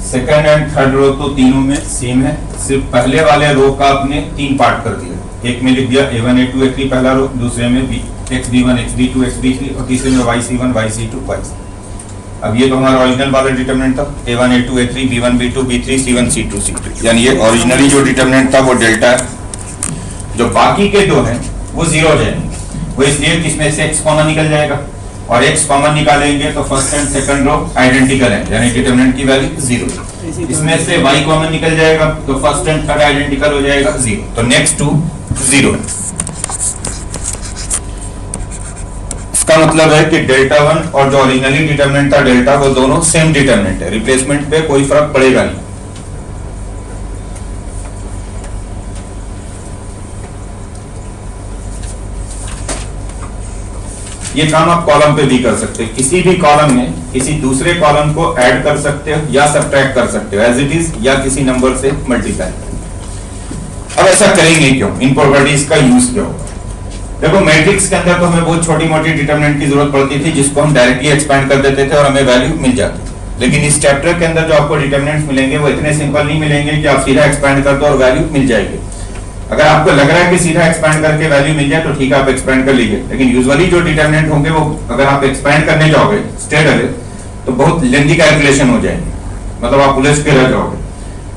Second and third रो तो तीनों में सेम है, सिर्फ पहले वाले रो का आपने तीन पार्ट कर दिया। एक में लिख दिया A1 A2 A3 पहला रो, दूसरे में XB1 XB2 XB3 और तीसरे में YC1 YC2 YC। अब ये तो हमारा ओरिजिनल वाला डिटरमिनेंट था A1 A2 A3 B1 B2 B3 C1 C2 C3, यानी ये ओरिजिनली जो डिटरमिनेंट था वो डेल्टा है। जो बाकी के दो हैं वो जीरो हो जाएंगे, वो इसलिए कि इसमें से x कॉमन निकल जाएगा और x कॉमन निकालेंगे तो first and second row identical है, यानी डिटरमिनेंट की वैल्यू जीरो। इसमें से y कॉमन निकल जाएगा तो फर्स्ट एंड थर्ड आइडेंटिकल हो जाएगा जीरो, तो नेक्स्ट टू जीरो। इसका मतलब है कि डेल्टा वन और जो ओरिजिनली डिटरमिनेंट था डेल्टा, वो दोनों सेम डिटरमिनेंट है, रिप्लेसमेंट पे कोई फर्क पड़ेगा नहीं। ये काम आप कॉलम पे भी कर सकते हैं, किसी भी कॉलम में किसी दूसरे कॉलम को ऐड कर सकते हो या सब्ट्रैक्ट कर सकते हो एज इट इज, या किसी नंबर से मल्टीप्लाई। अब ऐसा करेंगे क्यों, इन प्रॉपर्टीज का यूज क्या होगा? देखो मैट्रिक्स के अंदर तो हमें बहुत छोटी मोटी डिटरमिनेंट की जरूरत पड़ती थी जिसको हम डायरेक्टली एक्सपैंड कर देते थे और हमें वैल्यू मिल जाती। लेकिन इस चैप्टर के अंदर जो आपको डिटरमिनेंट्स मिलेंगे वो इतने सिंपल नहीं मिलेंगे कि आप सीधा एक्सपैंड कर दो और वैल्यू मिल जाएगी। अगर आपको लग रहा है कि सीधा एक्सपैंड करके वैल्यू मिल जाए तो ठीक है, आप एक्सपैंड कर लीजिए, लेकिन यूजुअली जो डिटरमिनेंट होंगे वो अगर आप एक्सपैंड करने जाओगे स्ट्रेट अवे तो बहुत लेंथी कैलकुलेशन हो जाएगी, मतलब आप उलझ के रह जाओगे।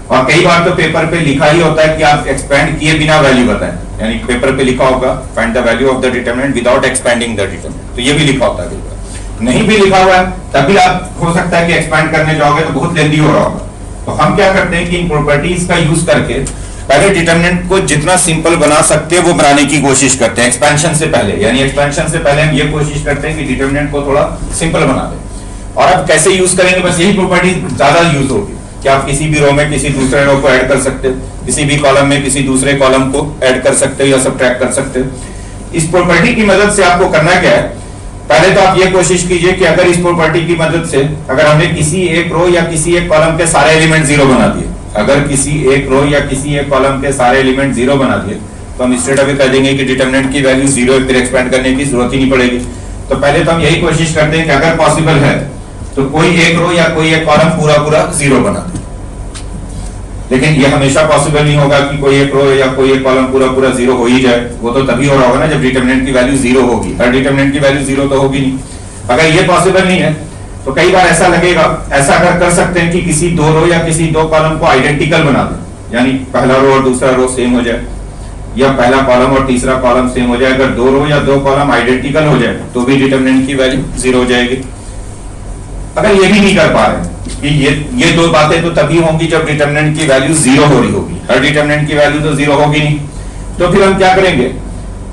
और कई बार तो पेपर पे लिखा ही होता है कि आप एक्सपैंड किए बिना वैल्यू बताएं, यानी पेपर पे लिखा होगा find the value of the determinant without expanding the determinant, तो ये भी लिखा होता है। नहीं भी लिखा हुआ है तभी आप हो सकता है कि एक्सपैंड करने जाओगे तो बहुत लेंथी हो रहा होगा। तो हम क्या करते हैं कि इन प्रॉपर्टीज का यूज करके पहले डिटरमिनेंट को जितना सिंपल बना सकते हैं वो बनाने की कोशिश करते हैं एक्सपेंशन से पहले, यानी एक्सपेंशन से पहले हम ये कोशिश करते हैं कि डिटरमिनेंट को थोड़ा सिंपल बना दें। और अब कैसे यूज करेंगे, बस यही प्रॉपर्टी ज्यादा यूज होगी कि आप किसी भी रो में किसी दूसरे रो को ऐड कर सकते हो, किसी भी कॉलम में किसी दूसरे कॉलम को ऐड कर सकते हो या सब्ट्रैक्ट कर सकते हो। इस प्रॉपर्टी की मदद से आपको करना क्या है, पहले तो आप ये कोशिश कीजिए कि अगर इस प्रॉपर्टी की मदद से अगर हमने किसी एक रो या किसी एक कॉलम के सारे एलिमेंट जीरो बना दिए, अगर किसी एक रो या किसी एक कॉलम के सारे एलिमेंट जीरो बना दिए तो हम स्ट्रेट अवे कह देंगे कि डिटरमिनेंट की वैल्यू जीरो है, फिर एक्सपेंड करने की जरूरत ही नहीं पड़ेगी। तो पहले तो हम यही कोशिश करते हैं कि अगर पॉसिबल है तो कोई एक रो या कोई एक कॉलम पूरा पूरा जीरो बना दे। लेकिन ये हमेशा पॉसिबल नहीं होगा कि कोई एक रो या कोई एक कॉलम पूरा पूरा जीरो हो ही जाए, वो तो तभी हो रहा होगा ना जब डिटरमिनेंट की वैल्यू जीरो होगी, हर डिटरमिनेंट की वैल्यू जीरो तो होगी नहीं। अगर ये पॉसिबल नहीं है तो कई बार ऐसा लगेगा, ऐसा कर सकते हैं कि किसी दो रो या किसी दो कॉलम को आइडेंटिकल बना दें, यानी पहला रो और दूसरा रो सेम हो जाए या पहला कॉलम और तीसरा कॉलम सेम हो जाए। अगर दो रो या दो कॉलम आइडेंटिकल हो जाए तो भी डिटरमिनेंट की वैल्यू जीरो हो जाएगी। अगर ये भी नहीं कर पा रहे कि ये दो बातें तो तभी होंगी जब डिटरमिनेंट की वैल्यू जीरो हो रही होगी, हर डिटरमिनेंट की वैल्यू तो जीरो होगी नहीं। तो फिर हम क्या करेंगे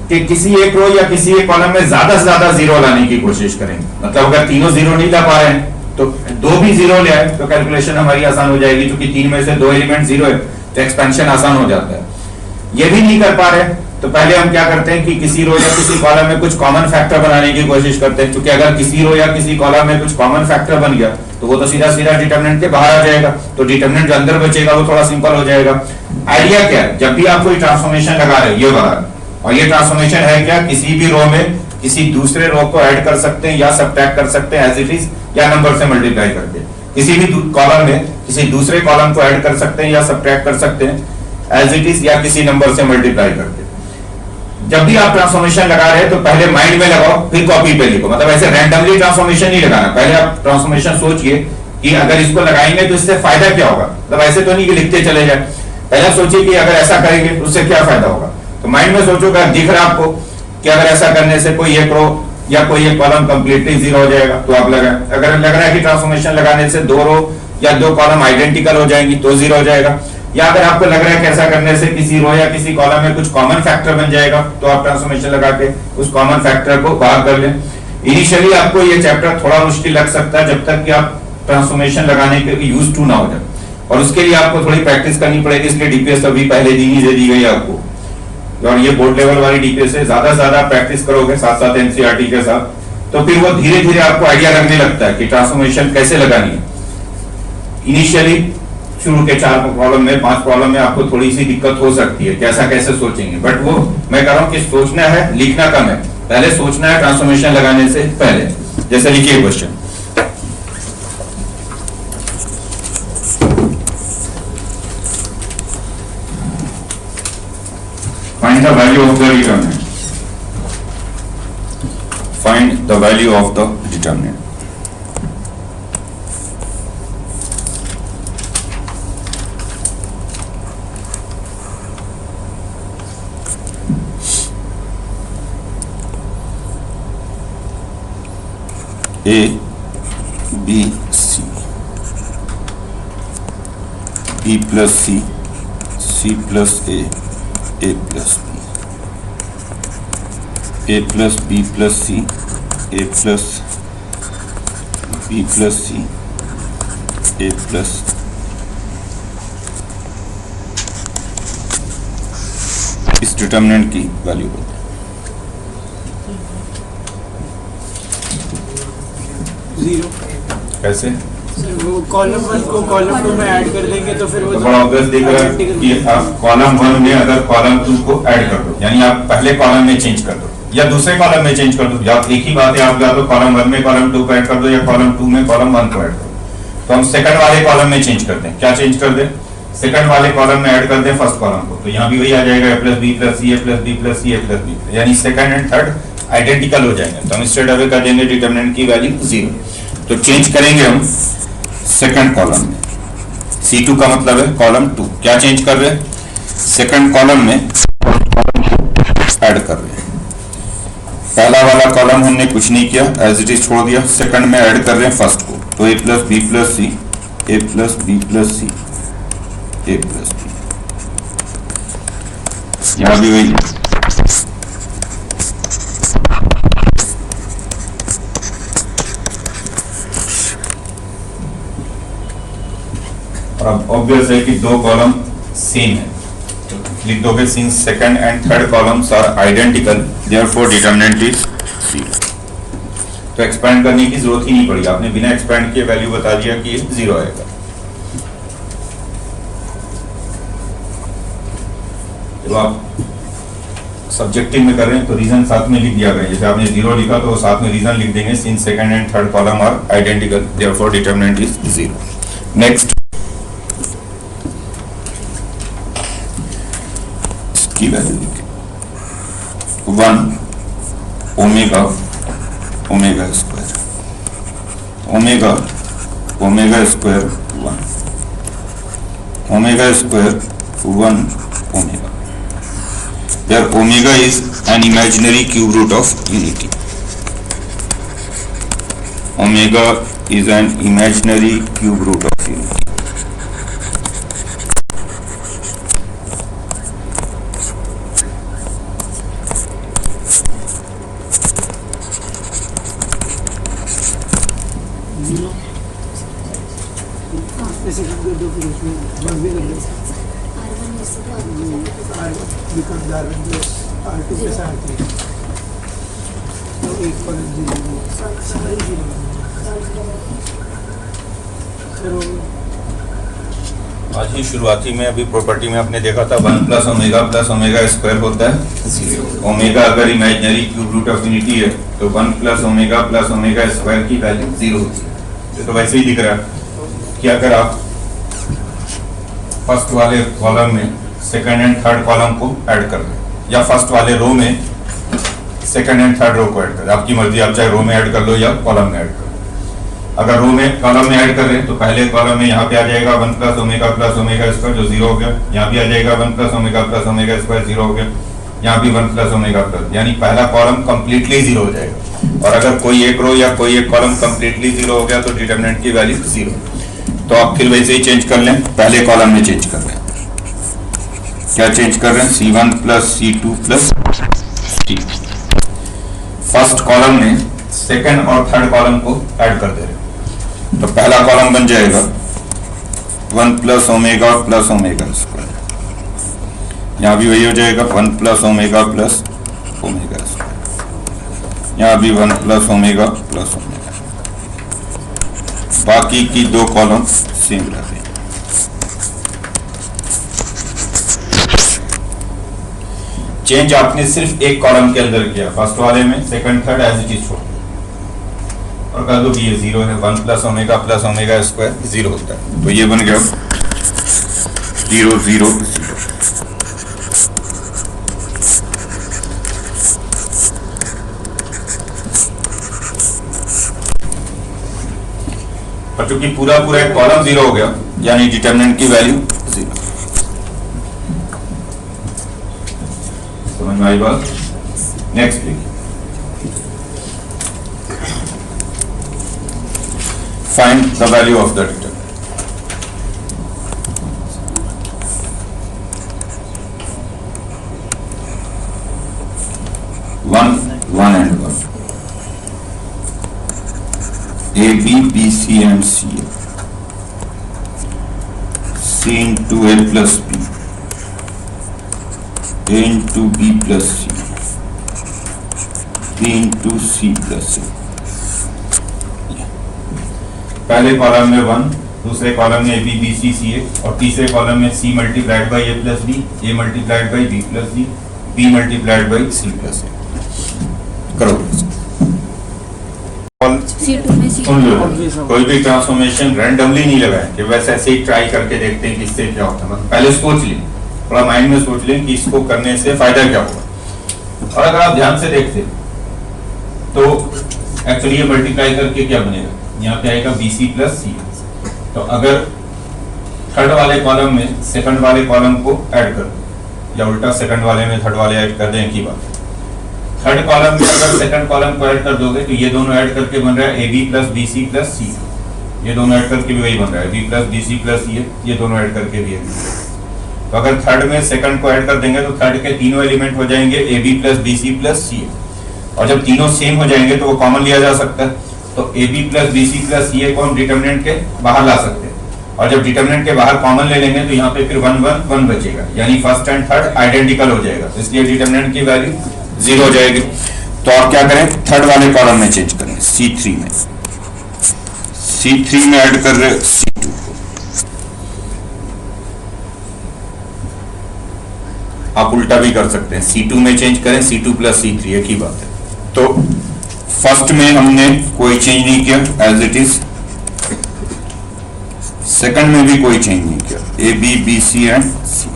कि किसी एक रो या किसी एक कॉलम में ज्यादा से ज्यादा जीरो लाने की कोशिश करेंगे। मतलब अगर तीनों जीरो नहीं ला पा रहे हैं तो दो भी जीरो ले आए तो कैलकुलेशन हमारी आसान हो जाएगी, क्योंकि तीन में से दो एलिमेंट जीरो है तो एक्सपेंशन आसान हो जाता है। ये भी नहीं कर पा रहे तो पहले हम क्या करते हैं कि किसी रो या किसी कॉलम में कुछ कॉमन फैक्टर बनाने की कोशिश करते हैं, क्योंकि अगर किसी रो या किसी कॉलम में कुछ कॉमन फैक्टर बन गया तो वो तो सीधा सीधा डिटरमिनेंट के बाहर आ जाएगा, तो डिटरमिनेंट जो अंदर बचेगा वो थोड़ा सिंपल हो जाएगा। आइडिया क्या है, जब भी आप कोई ट्रांसफॉर्मेशन लगा रहे हो ये वाला, और ये ट्रांसफॉर्मेशन है क्या, किसी भी रो में किसी दूसरे रो को ऐड कर सकते हैं या सब्ट्रैक्ट कर सकते हैं एज इट इज, या नंबर से मल्टीप्लाई करके किसी भी कॉलम में किसी दूसरे कॉलम को ऐड कर सकते हैं या सब्ट्रैक्ट कर सकते हैं एज इट इज, या किसी नंबर से मल्टीप्लाई करके। जब भी आप ट्रांसफॉर्मेशन लगा रहे हैं तो पहले माइंड में लगाओ फिर कॉपी पे लिखो, मतलब ऐसे रैंडमली ट्रांसफॉर्मेशन नहीं लगाना। पहले आप ट्रांसफॉर्मेशन सोचिए कि अगर इसको लगाएंगे तो इससे फायदा क्या होगा, मतलब ऐसे तो नहीं कि लिखते चले जाए। पहले सोचिए कि अगर ऐसा करेंगे तो उससे क्या फायदा होगा, तो माइंड में सोचो, दिख रहा है आपको कि अगर ऐसा करने से कोई एक रो या कोई एक कॉलम कंप्लीटली जीरो हो जाएगा तो आप लगाएं। अगर लग रहा है कि ट्रांसफॉर्मेशन लगाने से दो रो या दो कॉलम आइडेंटिकल हो जाएंगी तो जीरो हो जाएगा, या अगर आपको लग रहा है कि ऐसा करने से किसी रो या किसी कॉलम में कुछ कॉमन फैक्टर बन जाएगा तो आप ट्रांसफॉर्मेशन लगा के उस कॉमन फैक्टर को बाहर कर लें। इनिशियली आपको ये चैप्टर थोड़ा मुश्किल लग सकता है जब तक कि आप ट्रांसफॉर्मेशन लगाने के यूज टू ना हो जाए, और उसके लिए आपको थोड़ी प्रैक्टिस करनी पड़ेगी, इसलिए डीपीएस अभी पहले दिन ही दे दी गई आपको, और ये बोर्ड लेवल वाली डीपीएस है। ज्यादा से ज्यादा प्रैक्टिस करोगे साथ साथ एनसीईआरटी के साथ, तो फिर वो धीरे धीरे आपको आइडिया लगने लगता है कि ट्रांसफॉर्मेशन कैसे लगानी है। इनिशियली शुरू के 4 प्रॉब्लम में 5 प्रॉब्लम में आपको थोड़ी सी दिक्कत हो सकती है, कैसा कैसे सोचेंगे, बट वो मैं कह रहा हूं कि सोचना है, लिखना कम है, पहले सोचना है ट्रांसफॉर्मेशन लगाने से पहले। जैसे लिखिए question, find the value of the determinant. Find the value of the determinant. A, B, C, B plus C, C plus A plus B, A plus B plus C, A plus B plus C, A plus इस determinant की value होती है। Zero. कैसे? वो column 1 को column 2 में add कर देंगे तो फिर वो तो बड़ा ऑब्वियस दिख रहा है कि आप कॉलम 1 में अगर कॉलम 2 को ऐड कर दो, यानी आप पहले कॉलम में चेंज कर दो या दूसरे कॉलम में चेंज कर दो, या एक ही बात है, आप या तो कॉलम 1 में कॉलम 2 को ऐड कर दो या कॉलम 2 में कॉलम 1 को ऐड कर दो। तो हम सेकंड वाले कॉलम में चेंज करते हैं। क्या चेंज कर दें? सेकंड वाले कॉलम में ऐड कर दें फर्स्ट कॉलम को, तो यहाँ भी वही आ जाएगा, a plus b plus c, a plus b plus c, a plus b, यानी सेकंड एंड थर्ड आइडेंटिकल हो जाएंगे। तो हम स्ट्रेट अवे कर देंगे डिटरमिनेंट की वैल्यू 0। तो चेंज करेंगे हम सेकंड कॉलम में, C2 का मतलब है कॉलम 2। क्या चेंज कर रहे हैं? सेकंड कॉलम में ऐड कर रहे हैं। पहला वाला कॉलम हमने कुछ नहीं किया, एज इट इज छोड़ दिया। सेकंड में ऐड कर रहे हैं फर्स्ट को, तो a plus b plus c, a plus b plus c, a plus b, यहां भी वही। और अब ऑब्वियस है कि दो कॉलम सेम है, तो लिख दोगे since second and third columns are identical therefore determinant is 0। तो एक्सपैंड करने की जरूरत ही नहीं पड़ी, आपने बिना एक्सपैंड किए वैल्यू बता दिया कि 0 आएगा। तो आप सब्जेक्टिव में कर रहे हैं तो रीजन साथ में लिख दिया गया, जैसे आपने 0 लिखा तो साथ में रीजन लिख देंगे, since second and third column are identical therefore determinant is 0। Next की वैल्यू लिखें 1 omega omega square, omega omega square 1, omega square 1 omega, where omega is an imaginary cube root of unity. Omega is an imaginary cube root of unity. ऐसे कर दो फिर उसमें बस भी कर दो R1 में से तो R2 बिकॉज R2 के साथ ही तो एक पर आज ही शुरुआती में अभी प्रॉपर्टी में आपने देखा था 1 प्लस ओमेगा स्क्वायर होता है 0। ओमेगा अगर imaginary cube root of unity है तो 1 प्लस ओमेगा स्क्वायर की वैल्यू 0 होती है। तो वैसे ही दिख रहा है कि अगर आप फर्स्ट वाले कॉलम में सेकंड एंड थर्ड कॉलम को ऐड कर दें या फर्स्ट वाले रो में सेकंड एंड थर्ड रो को ऐड कर दें, आपकी मर्जी, आप चाहे रो में ऐड कर लो या कॉलम में ऐड कर लो। अगर रो में कॉलम में ऐड कर रहे हैं तो पहले कॉलम में यहाँ पे आ जाएगा 1 प्लस ओमेगा स्क्वायर जो 0 हो गया, यहाँ भी आ जाएगा 1 प्लस ओमेगा स्क्वायर 0 हो गया, यहाँ भी 1 प्लस ओमेगा प्लस, यानी पहला कॉलम कंप्लीटली 0 हो जाएगा। और अगर कोई एक रो या कोई एक कॉलम कंप्लीटली जीरो हो गया तो डिटरमिनेंट की वैल्यू जीरो। तो आप फिर वैसे ही चेंज कर लें, पहले कॉलम में चेंज कर रहे हैं। क्या चेंज कर रहे हैं? C1 plus C2 plus C। First column में सेकंड और थर्ड कॉलम को ऐड कर दे रहे हैं। तो पहला कॉलम बन जाएगा 1 plus omega plus omega square, यहाँ भी वही हो जाएगा 1 प्लस ओमेगा स्क्वायर, यहाँ भी 1 प्लस ओमेगा। बाकी की दो कॉलम सेम रहते हैं। चेंज आपने सिर्फ एक कॉलम के अंदर किया, फर्स्ट वाले में, second third as it is छोड़ और कर दो कि ये जीरो है। 1 प्लस ओमेगा स्क्वायर जीरो होता है, तो ये बन गया 0 0 0। और चूंकि पूरा एक कॉलम जीरो हो गया, यानी डिटरमिनेंट की वैल्यू जीरो। समझ में आई बात? नेक्स्ट लिखिए, find the value of the determinant. One and one, A, B, B, C and C, C into A plus B, A into B plus C, B into C plus A। पहले column में 1, दूसरे column में B, B, C, C, A और तीसरे column में C multiplied by A plus B, A multiplied by B plus B, B multiplied by C plus A। करो सुन लो, कोई भी ट्रांसफॉर्मेशन रैंडमली नहीं लगाए कि बस ऐसे ही ट्राई करके देखते हैं कि इससे क्या होता है। पहले सोच लें, थोड़ा माइंड में सोच लें कि इसको करने से फायदा क्या होगा। और अगर आप ध्यान से देखते तो एक्चुअली ये मल्टीप्लाई करके क्या बनेगा, यहाँ पे आएगा BC प्लस C। तो अगर थर्ड वाले कॉलम में सेकंड वाले कॉलम को ऐड कर दो, या उल्टा सेकंड वाले में थर्ड वाले ऐड कर दें की बात। थर्ड कॉलम में अगर सेकंड कॉलम को ऐड कर दोगे तो ये दोनों ऐड करके बन रहा है AB plus BC plus C। ये दोनों ऐड करके भी वही बन रहा है B plus BC plus C। ये दोनों ऐड करके भी तो अगर थर्ड में सेकंड को ऐड कर देंगे तो थर्ड के तीनों एलिमेंट हो जाएंगे AB plus BC plus C। और जब तीनों सेम हो जाएंगे तो वो कॉमन लिया जा सकता है। तो AB plus BC plus C को हम डिटरमिनेंट के बाहर ला सकते हैं। और जब डिटरमिनेंट के बाहर कॉमन ले लेंगे तो यहाँ पे फिर 1 1 1 बचेगा, यानी फर्स्ट एंड थर्ड आइडेंटिकल हो जाएगा, इसलिए डिटरमिनेंट की वैल्यू 0 हो जाएगी। तो आप क्या करें, थर्ड वाले कॉलम में चेंज करें, C3 में। C3 में ऐड कर रहे C2 को। आप उल्टा भी कर सकते हैं, C2 में चेंज करें C2 प्लस C3, एक ही बात है। तो फर्स्ट में हमने कोई चेंज नहीं किया, एज इट इज। सेकंड में भी कोई चेंज नहीं किया, A, B, B, C and C।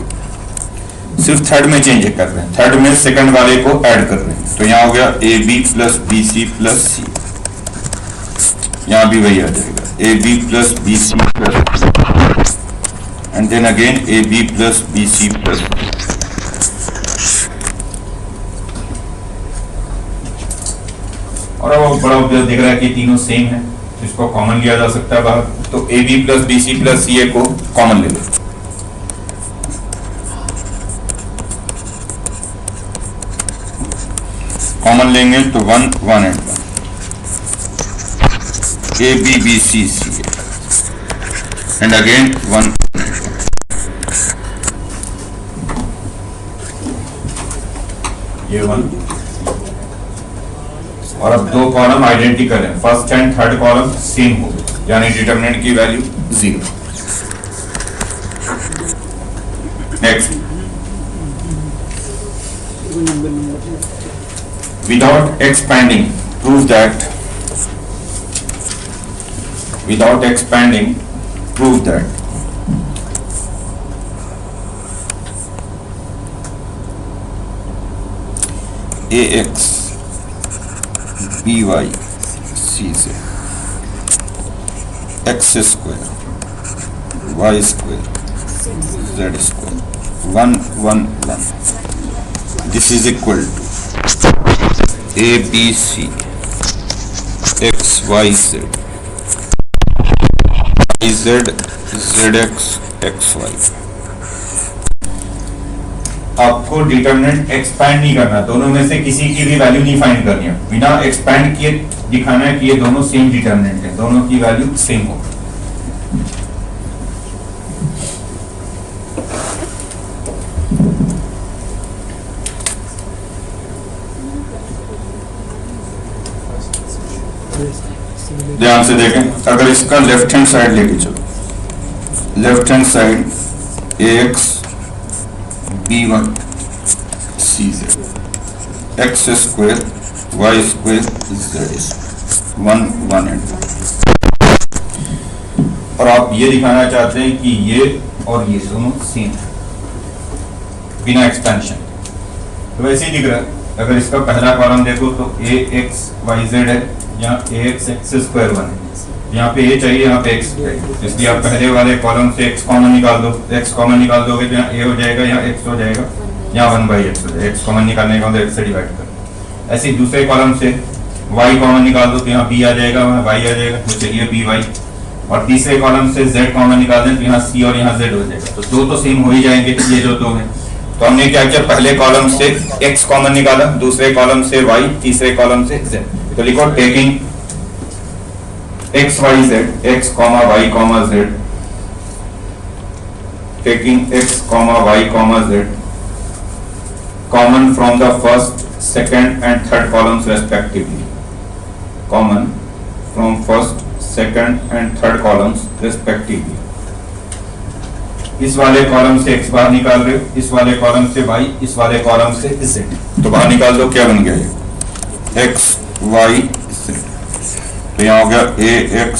सिर्फ थर्ड में चेंज कर रहे हैं, थर्ड में सेकंड वाले को ऐड कर रहे हैं। तो यहाँ हो गया AB plus BC plus C, यहाँ भी वही आ जाएगा AB plus BC plus and then again AB plus BC plus. और अब बड़ा ऑब्वियस दिख रहा है कि तीनों सेम है, इसको कॉमन लिया जा सकता है बाहर। तो AB plus BC plus CA को कॉमन ले लो। कॉमन लेंगे तो 1 1 and 1, AB BC CA and again 1 ये 1। और अब दो कॉलम आइडेंटिकल है, first and third column same हो गए, यानी डिटरमिनेंट की value 0। Next, without expanding prove that AX BY C से X square Y square Z square 1 1 1 this is equal to ABC X Y Z, Z Z X X Y. आपको determinant expand नहीं करना, दोनों में से किसी की भी वैल्यू नहीं फाइंड करनी है, बिना एक्सपैंड किए दिखाना है कि ये दोनों सेम डिटरमिनेंट है, दोनों की वैल्यू सेम हो। ध्यान से देखें, अगर इसका लेफ्ट हैंड साइड लेके चलो, left hand side ax b1 cz x square y square z 1 1 and और आप ये दिखाना चाहते हैं कि ये और ये दोनों सेम है बिना एक्सपेंशन, तो वैसे ही दिख रहा है। अगर इसका पहला कॉलम देखो तो ax yz है, यहाँ ax x स्क्वायर 1 है, यहाँ पे a चाहिए, यहाँ पे x चाहिए, इसलिए आप पहले वाले कॉलम से x कॉमन निकाल दो, x कॉमन निकाल दोगे तो यहाँ a हो जाएगा, यहाँ x हो जाएगा, यहाँ 1/x हो जाएगा, x कॉमन निकालने का x से डिवाइड कर। ऐसे ही दूसरे कॉलम से y कॉमन निकाल दो तो यहाँ b आ जाएगा, वहाँ y आ जाएगा, तो चलिए by। और तीसरे कॉलम से z कॉमन निकाल दें तो यहाँ c और यहाँ z हो जाएगा, तो दो तो सेम हो ही जाएंगे, ये जो दो है। तो हमने क्या किया, पहले कॉलम से x कॉमन निकाला, दूसरे कॉलम से y, तीसरे कॉलम से z। तो लिखो taking x y z, x comma y comma z, taking x comma y comma z common from the first, second and third columns respectively, common from first, second and third columns respectively। इस वाले column से x बाहर निकाल रहे हो, इस वाले column से y, इस वाले कॉलम से z, तो बाहर निकाल दो, क्या बन गया ये x y z। तो यहाँ हो गया ax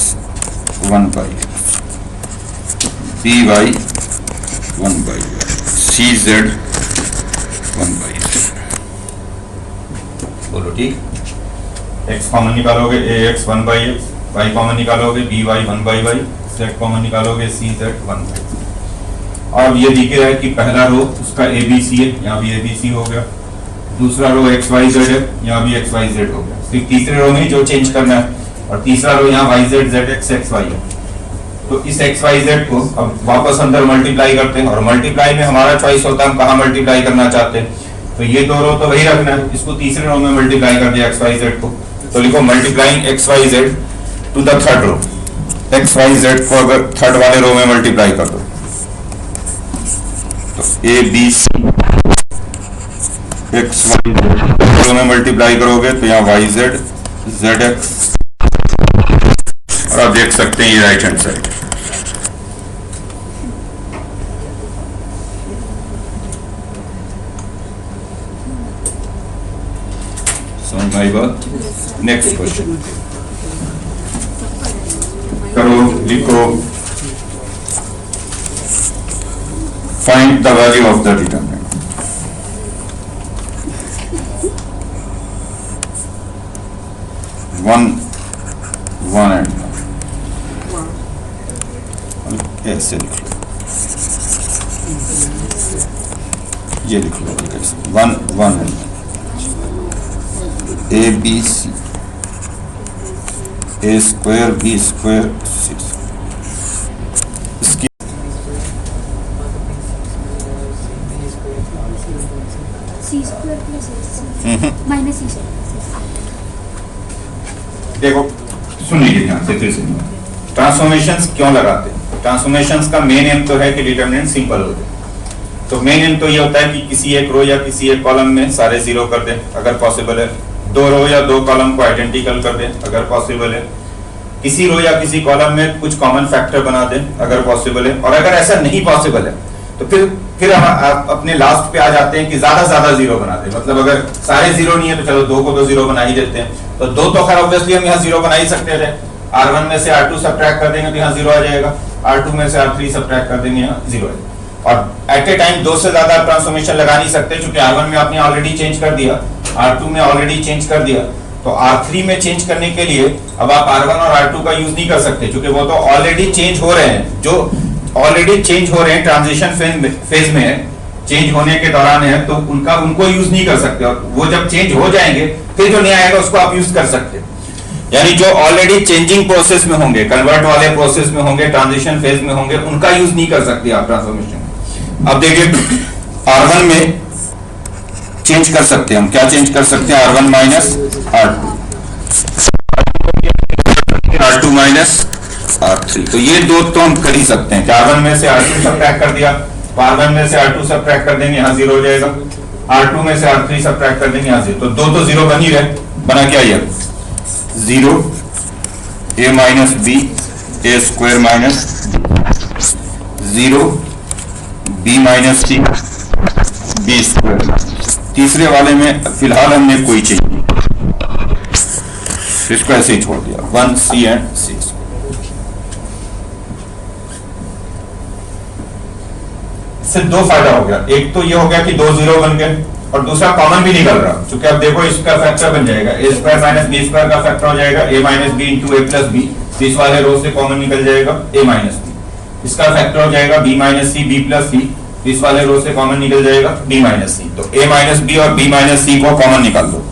1/x, by 1/y, cz 1/z। बोलो ठीक, x कॉमन निकालोगे ax 1/x, y कॉमन निकालोगे by 1/y, z कॉमन निकालोगे cz 1/z। और ये दिख रहा है कि पहला रो उसका abc है, यहाँ भी abc हो गया, दूसरा रो xyz है, यहाँ भी xyz हो गया, सिर्फ तीसरे रो में जो चेंज करना है, और तीसरा रो यहाँ yz zx xy है। तो इस xyz को अब वापस अंदर मल्टीप्लाई करते हैं, और मल्टीप्लाई में हमारा चॉइस होता है हम कहाँ मल्टीप्लाई करना चाहते हैं। तो ये दो रो तो वही रखना है, इसको तीसरे रो में मल्टीप्लाई कर दिया xyz को, तो लिखो multiplying xyz to the third row. xyz को अगर थर्ड वाले रो में मल्टीप्लाई कर दो तो abc xyz रो में मल्टीप्लाई करोगे तो यहाँ yz zx, और आप देख सकते हैं ये राइट हैंड साइड। समझ में आई बात? नेक्स्ट क्वेश्चन करो, लिखो find the value of the determinant. One and ऐसे लिख लो, ये लिख लो one and A B C, A square B square C. इसकी C square plus minus C. देखो सुन लीजिए ध्यान से, फिर से ट्रांसफॉर्मेशंस क्यों लगाते हैं। ट्रांसफॉर्मेशंस का मेन एम तो है कि डिटरमिनेंट सिंपल हो जाए। तो मेन एम तो ये होता है कि किसी एक रो या किसी एक कॉलम में सारे जीरो कर दें अगर पॉसिबल है, दो रो या दो कॉलम को आइडेंटिकल कर दें अगर पॉसिबल है, किसी रो या किसी कॉलम में कुछ कॉमन फैक्टर बना दें अगर पॉसिबल है, और अगर ऐसा नहीं पॉसिबल है तो फिर हम अपने लास्ट पे आ जाते हैं कि ज्यादा जीरो बना दें। मतलब अगर सारे जीरो नहीं है तो चलो दो को तो जीरो बना ही देते हैं, तो दो तो खैर ऑब्वियसली हम यहाँ जीरो बना ही सकते थे। R1 में से R2 सब्ट्रैक्ट कर देंगे तो यहाँ जीरो आ जाएगा, R2 में से R3 सब्ट्रैक्ट कर देंगे यहाँ जीरो आएगा। और एट ए टाइम दो से ज्यादा ट्रांसफॉर्मेशन लगा नहीं सकते, क्योंकि R1 में आपने ऑलरेडी चेंज कर दिया, R2 में ऑलरेडी चेंज कर दिया, तो R3 में चेंज करने के लिए अब आप R1 और R2 का यूज नहीं कर सकते, क्योंकि वो तो ऑलरेडी चेंज हो रहे हैं, जो ऑलरेडी चेंज हो रहे हैं ट्रांजिशन फेज में, चेंज होने के दौरान है, तो उनको यूज नहीं कर सकते, और वो जब चेंज हो जाएंगे फिर जो नया आएगा उसको आप यूज कर सकते हैं। यानी जो ऑलरेडी चेंजिंग प्रोसेस में होंगे, कन्वर्ट वाले प्रोसेस में होंगे, ट्रांजिशन फेज में होंगे, उनका यूज नहीं कर सकते आप ट्रांसफॉर्मेशन। अब देखिए R1 में चेंज कर सकते हैं हम, क्या चेंज कर सकते हैं? R1 minus R2, R2 minus R3। तो ये दो तो हम कर ही सकते हैं कि R1 में से R2 सब्ट्रैक्ट कर दिया, तो R1 में से R2 सब्ट्रैक्ट कर देंगे, यहाँ 0 हो जाएगा। R2 में से R3 सब्ट्रैक्ट कर देंगे, यहाँ 0। तो दो तो 0 बन ही रहे। बना क्या ये? 0 a minus B A square minus 0 b minus C B square. तीसरे वाले में फिलहाल हमने कोई चीज नहीं, इसको ऐसे ही छोड़ दिया, 1c एंड c। इससे दो फायदा हो गया, एक तो ये हो गया कि दो 0 बन गए, और दूसरा कॉमन भी निकल रहा, क्योंकि अब देखो इसका फैक्टर बन जाएगा A square minus B square का फैक्टर हो जाएगा a minus B into A plus B. इस वाले रो से कॉमन निकल जाएगा a माइनस बी, इसका फैक्टर हो जाएगा b minus C B plus C. इस वाले रो से कॉमन निकल जाएगा b माइनस सी। तो a माइनस बी और b माइनस सी को कॉमन निकाल दो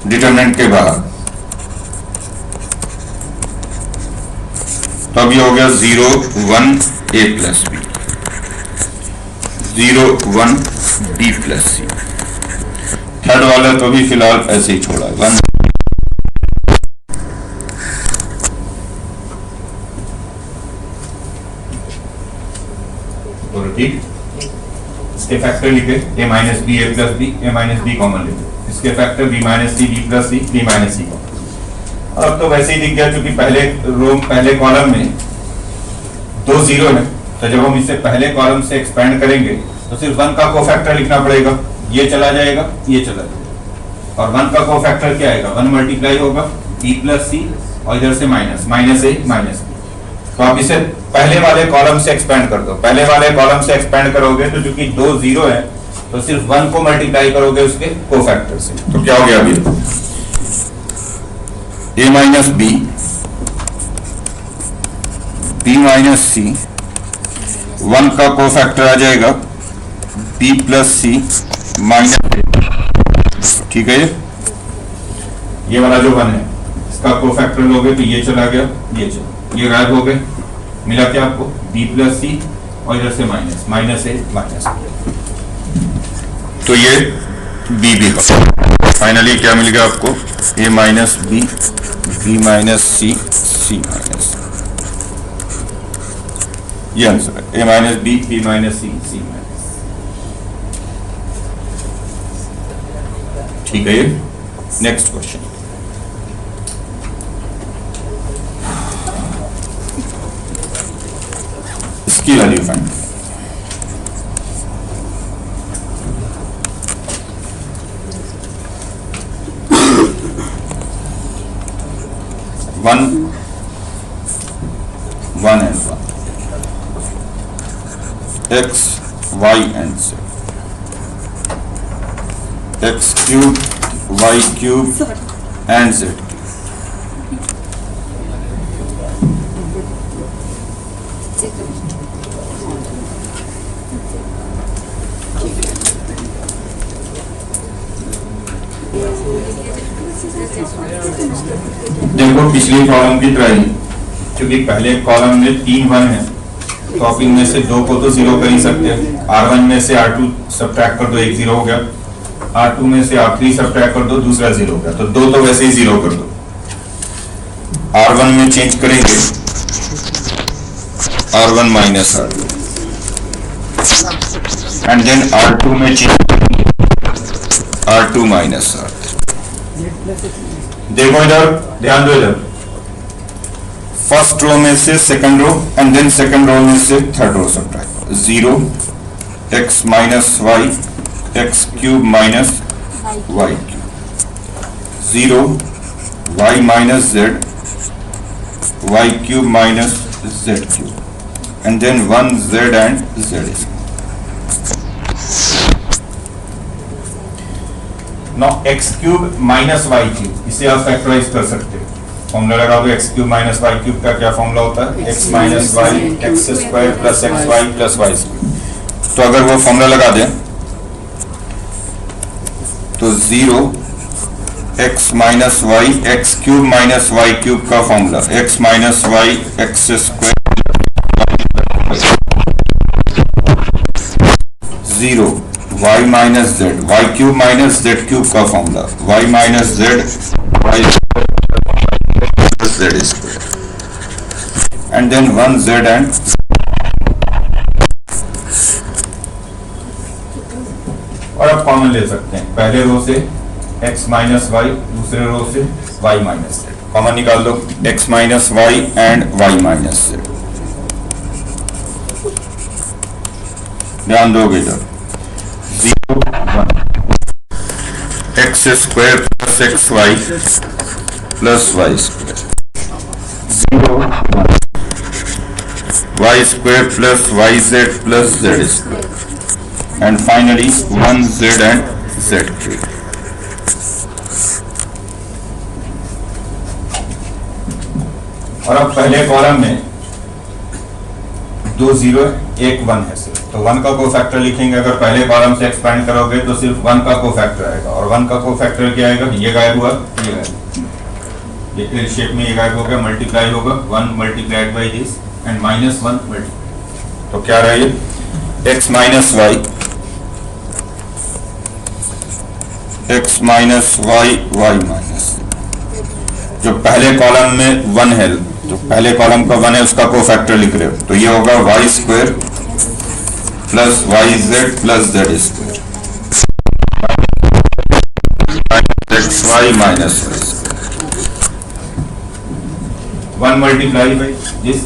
डिटरमिनेंट के बाहर। तो अब ये हो गया 0 1 a plus B, 0 1 b plus C. Third वाला तो भी फिलहाल ऐसे ही छोड़ा, 1। बोलो ठीक। इसके फैक्टर लिखे a minus B A plus B, A minus B common लिखे। इसके factor b minus C B plus C, B minus C common. और अब तो वैसे ही दिख गया, क्योंकि पहले कॉलम में दो 0 है, तो जब हम इसे पहले कॉलम से एक्सपेंड करेंगे तो सिर्फ 1 का कोफैक्टर लिखना पड़ेगा, ये चला जाएगा, ये चला जाएगा, और 1 का कोफैक्टर क्या आएगा? 1 मल्टीप्लाई होगा b प्लस सी, और इधर से minus minus a minus b। तो आप इसे पहले वाले कॉलम से एक्सपेंड कर दो। पहले वाले कॉलम से एक्सपेंड करोगे तो चूंकि दो 0 है, तो सिर्फ 1 को मल्टीप्लाई करोगे उसके कोफैक्टर से। तो क्या हो गया अभी? a minus B, b minus C, 1 का कोफैक्टर आ जाएगा b plus C minus a। ठीक है, ये वाला जो 1 है इसका कोफैक्टर लोगे तो ये चला गया, ये गायब हो गए, मिला क्या आपको? b प्लस सी, और इधर से minus minus a minus b। तो ये b भी होगा। फाइनली क्या मिल गया आपको? a minus B, b minus C, c minus. ये आंसर है, a minus B, b minus C, c minus. ठीक है। ये नेक्स्ट क्वेश्चन, इसकी value find. One and 1 x y and z, x cube y cube and z cube. देखो पिछली column की तरह ही, क्योंकि पहले कॉलम में 3 1 है, तो आप इनमें से 2 को तो 0 कर ही सकते हैं। R1 में से R2 सब्ट्रैक्ट कर दो, 1 0 हो गया। R2 में से R3 सब्ट्रैक्ट कर दो, दूसरा 0 हो गया। तो 2 तो वैसे ही 0 कर दो। R1 में चेंज करेंगे R1 minus R2, and then R2 में चेंज R2 माइनस R3। देखो इधर, ध्यान दो इधर, फर्स्ट रो में से second row, and then second row में से third row subtract. 0 x minus Y, x cube minus Y cube, 0 y minus Z, Y cube minus Z cube, and then 1 z and z। Now x cube minus Y cube, इसे आप factorise कर सकते हो। Formula लगा दो, x cube minus Y cube का क्या formula होता है? x minus Y X square plus x Y plus Y square. तो अगर वो फॉर्मूला लगा दें तो 0 X minus Y x cube minus Y cube का formula X minus Y X square 0 Y minus Z Y cube minus Z cube का formula Y minus Z Y Z square and then 1 Z and और आप common ले सकते हैं पहले रो से x minus Y दूसरे रो से y माइनस जेड कॉमन निकाल दो x minus y and y minus z ध्यान दोगे इधर 0 1 x square plus x Y plus Y square 0 1 y square plus y z plus z square and finally 1 z and z cube. और अब पहले column में 2 0 1 1 है सिर्फ तो 1 का कोफैक्टर लिखेंगे अगर पहले कॉलम से एक्सपेंड करोगे तो सिर्फ 1 का कोफैक्टर आएगा और 1 का कोफैक्टर क्या आएगा ये गायब हुआ ये गायब ये एल शेप में ये गायब हो गया मल्टीप्लाई होगा 1 multiplied by this and minus 1 multiply तो क्या रहा ये x minus y x minus y y minus जो पहले कॉलम में 1 है जो पहले कॉलम का 1 है उसका कोफैक्टर लिख रहे हो तो ये होगा y square plus y z plus z square x y minus y 1 multiply by this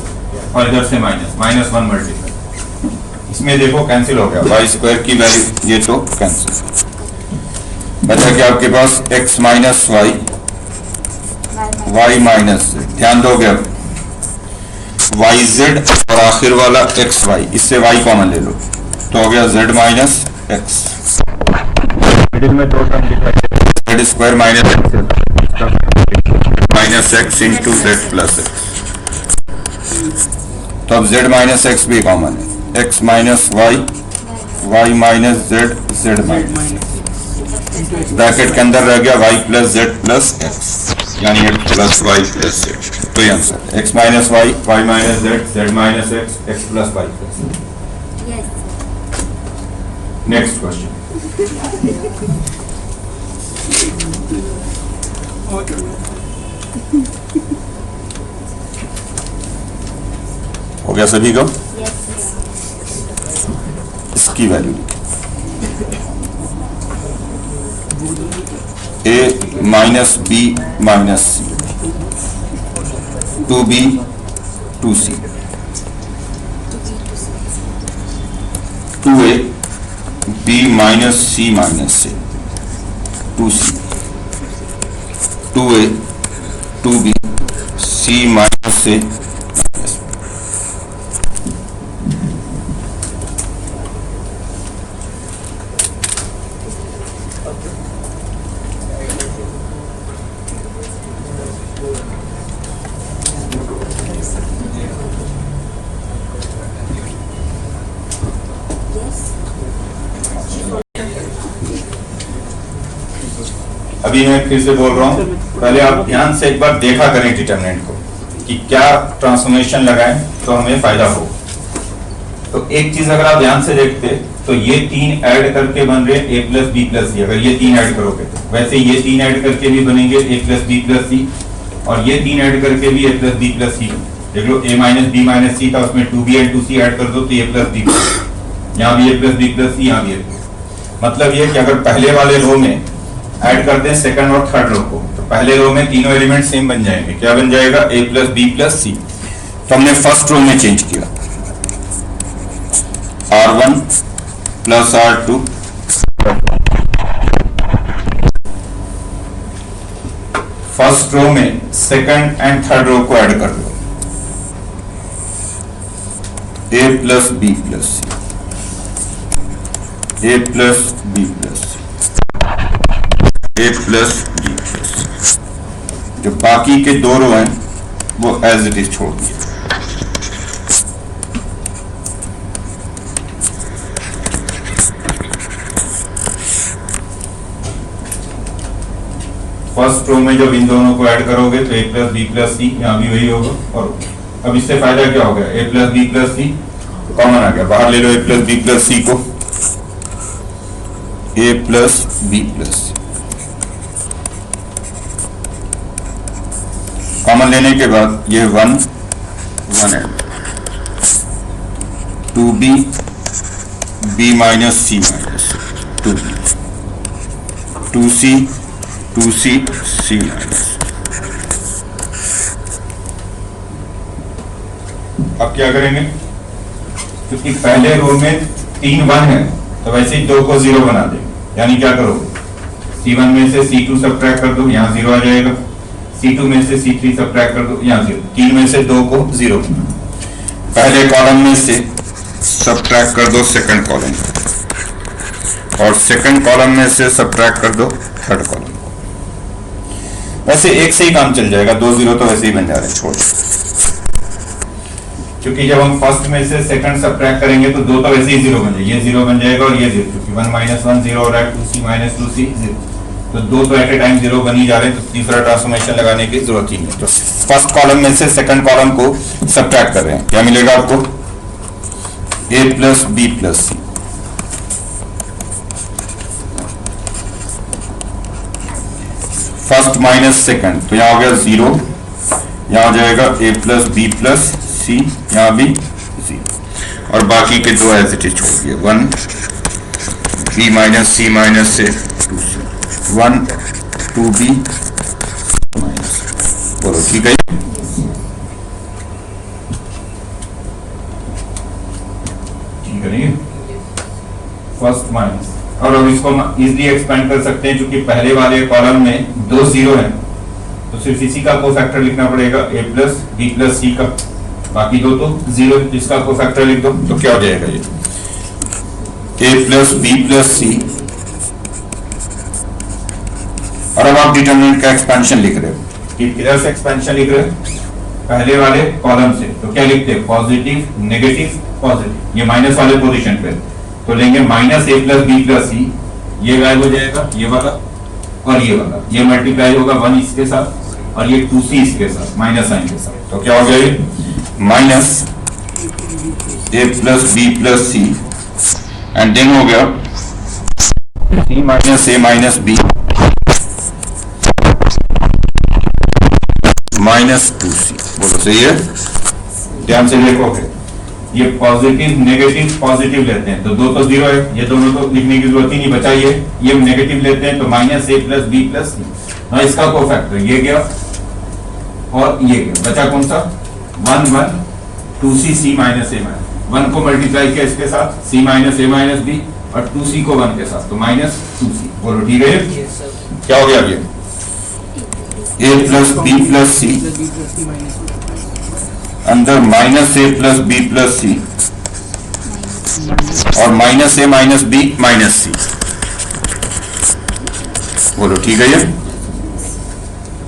और इधर से माइनस 1 मल्टीप्लाई इसमें देखो कैंसिल हो गया वाई स्क्वायर की वैल्यू ये तो कैंसिल बचा कि आपके पास x minus y y minus ध्यान दोगे अब वाई जेड और आखिर वाला एक्स वाई इससे y कॉमन ले लो तो हो गया z माइनस एक्स मिडिल में दो टर्म दिखाई z square minus x into z plus x तो अब z माइनस एक्स भी कॉमन है x minus y y minus z z minus bracket के अंदर रह गया y plus z plus x यानी x plus y plus z तो ये answer x minus y y minus z z minus x x plus y plus next question हो गया सभी को इसकी value a minus B minus C 2b 2c 2a b minus C minus से 2c 2a 2b c minus से minus अभी मैं फिर से बोल रहा हूँ पहले आप ध्यान से एक बार देखा करें डिटरमिनेंट को कि क्या ट्रांसफॉर्मेशन लगाएं तो हमें फायदा हो तो एक चीज अगर आप ध्यान से देखते तो ये 3 ऐड करके बन रहे a प्लस बी प्लस सी अगर ये 3 ऐड करोगे तो वैसे ये 3 ऐड करके भी बनेंगे a plus B plus C और ये 3 ऐड करके भी a प्लस बी प्लस सी देख लो a माइनस बी माइनस सी था उसमें 2b एंड 2c ऐड कर दो तो a प्लस बी यहाँ भी a plus B plus c यहाँ भी मतलब ये कि अगर पहले वाले रो में ऐड कर दें सेकंड और थर्ड रो को तो पहले रो में तीनों एलिमेंट सेम बन जाएंगे क्या बन जाएगा a plus B plus c तो हमने फर्स्ट रो में चेंज किया r1 plus r2 first row में सेकंड एंड थर्ड रो को ऐड कर दो a plus B plus c a plus B plus a plus B plus जो बाकी के दो रो हैं वो एज इट इज छोड़ दिए फर्स्ट रो में जब इन दोनों को ऐड करोगे तो ए प्लस बी प्लस सी, यहाँ भी वही होगा। और अब इससे फायदा क्या हो गया, ए प्लस बी प्लस सी कॉमन आ गया, बाहर ले लो ए प्लस बी प्लस सी को, ए प्लस बी प्लस सी कॉमन लेने के बाद ये 1 1 है, 2b b minus C minus 2b, 2c सी माइनस। अब क्या करेंगे, क्योंकि पहले रो में 3 1 है तो वैसे ही 2 को 0 बना देंगे। यानी क्या करोगे, C1 में से C2 सब्ट्रैक्ट कर दो, यहाँ 0 आ जाएगा। C2 में से C3 सब्ट्रैक्ट कर दो, यहाँ 0। 3 में से 2 को 0 बना, पहले कॉलम में से सब्ट्रैक्ट कर दो सेकंड कॉलम, और सेकंड कॉलम में से सब्ट्रैक्ट कर दो थर्ड कॉलम। वैसे एक से ही काम चल जाएगा, 2 0 तो वैसे ही बन जा रहे हैं, छोड़। क्योंकि जब हम फर्स्ट में से सेकंड सब्ट्रैक्ट करेंगे तो 2 तो वैसे ही 0 बन जाएगा, ये 0 बन जाएगा और ये 0, क्योंकि 1 माइनस 1 0 हो रहा है, 2c माइनस 2c 0, तो 2 तो एट ए टाइम 0 बन ही जा रहे हैं, तो तीसरा ट्रांसफॉर्मेशन लगाने की जरूरत ही नहीं। तो फर्स्ट कॉलम में से सेकंड कॉलम को सब्ट्रैक्ट कर रहे हैं, क्या मिलेगा आपको, a plus B plus c. First minus second, तो यहाँ हो गया 0, यहाँ हो जाएगा a plus B plus c, यहाँ भी 0, और बाकी के 2 एज इट इज छोड़ दिए, 1 b माइनस सी माइनस से 2c, 1 2b माइनस, बोलो ठीक है, ठीक है नहीं, फर्स्ट माइनस। और अब इसको इजीली एक्सपेंड कर सकते हैं, क्योंकि पहले वाले कॉलम में 2 0 है, तो सिर्फ इसी का कोफैक्टर लिखना पड़ेगा, a प्लस बी प्लस सी का, बाकी 2 तो 0, इसका कोफैक्टर लिख दो, तो क्या हो जाएगा ये, a plus B plus C. और अब आप डिटरमिनेंट का एक्सपेंशन लिख रहे हो, कि किधर से एक्सपेंशन लिख रहे हो, पहले वाले कॉलम से, तो क्या लिखते हैं, पॉजिटिव नेगेटिव पॉजिटिव, ये माइनस वाले पोजीशन पे, तो लेंगे minus a plus B plus C, ये गायब हो जाएगा, ये वाला और ये वाला, ये मल्टीप्लाई होगा 1 इसके साथ और ये 2c इसके साथ माइनस साइन के साथ, तो क्या हो गया ये, minus a plus B plus c, and then हो गया c minus a minus b minus 2c। बोलो सही है, ध्यान से देखोगे, ये पॉजिटिव नेगेटिव पॉजिटिव लेते हैं तो 2 तो 0 है, ये दोनों तो लिखने की जरूरत ही नहीं बचा, ये नेगेटिव लेते हैं तो minus a plus B plus C, हाँ इसका कोफैक्टर ये गया और ये गया, बचा कौन सा, 1 1 2c c minus a minus, 1 को मल्टीप्लाई किया इसके साथ c minus a minus b, और 2c को 1 के साथ, तो माइनस 2c। बोलो ठीक है, क्या हो गया अब ये, a plus B plus C, अंदर minus a plus B plus C, और minus a minus B minus C. बोलो ठीक है, ये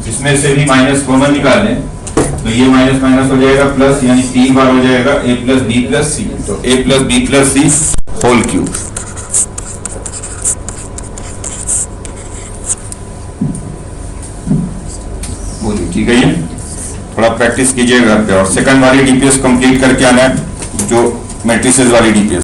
इसमें से भी माइनस कॉमन निकालें तो ये माइनस माइनस हो जाएगा प्लस, यानी 3 बार हो जाएगा a plus B plus c, तो a plus B plus c whole cube. बोलिए ठीक है, ये थोड़ा प्रैक्टिस कीजिएगा घर पे, और सेकंड वाली डीपीएस कंप्लीट करके आना है, जो मैट्रिसेस वाली डीपीएस।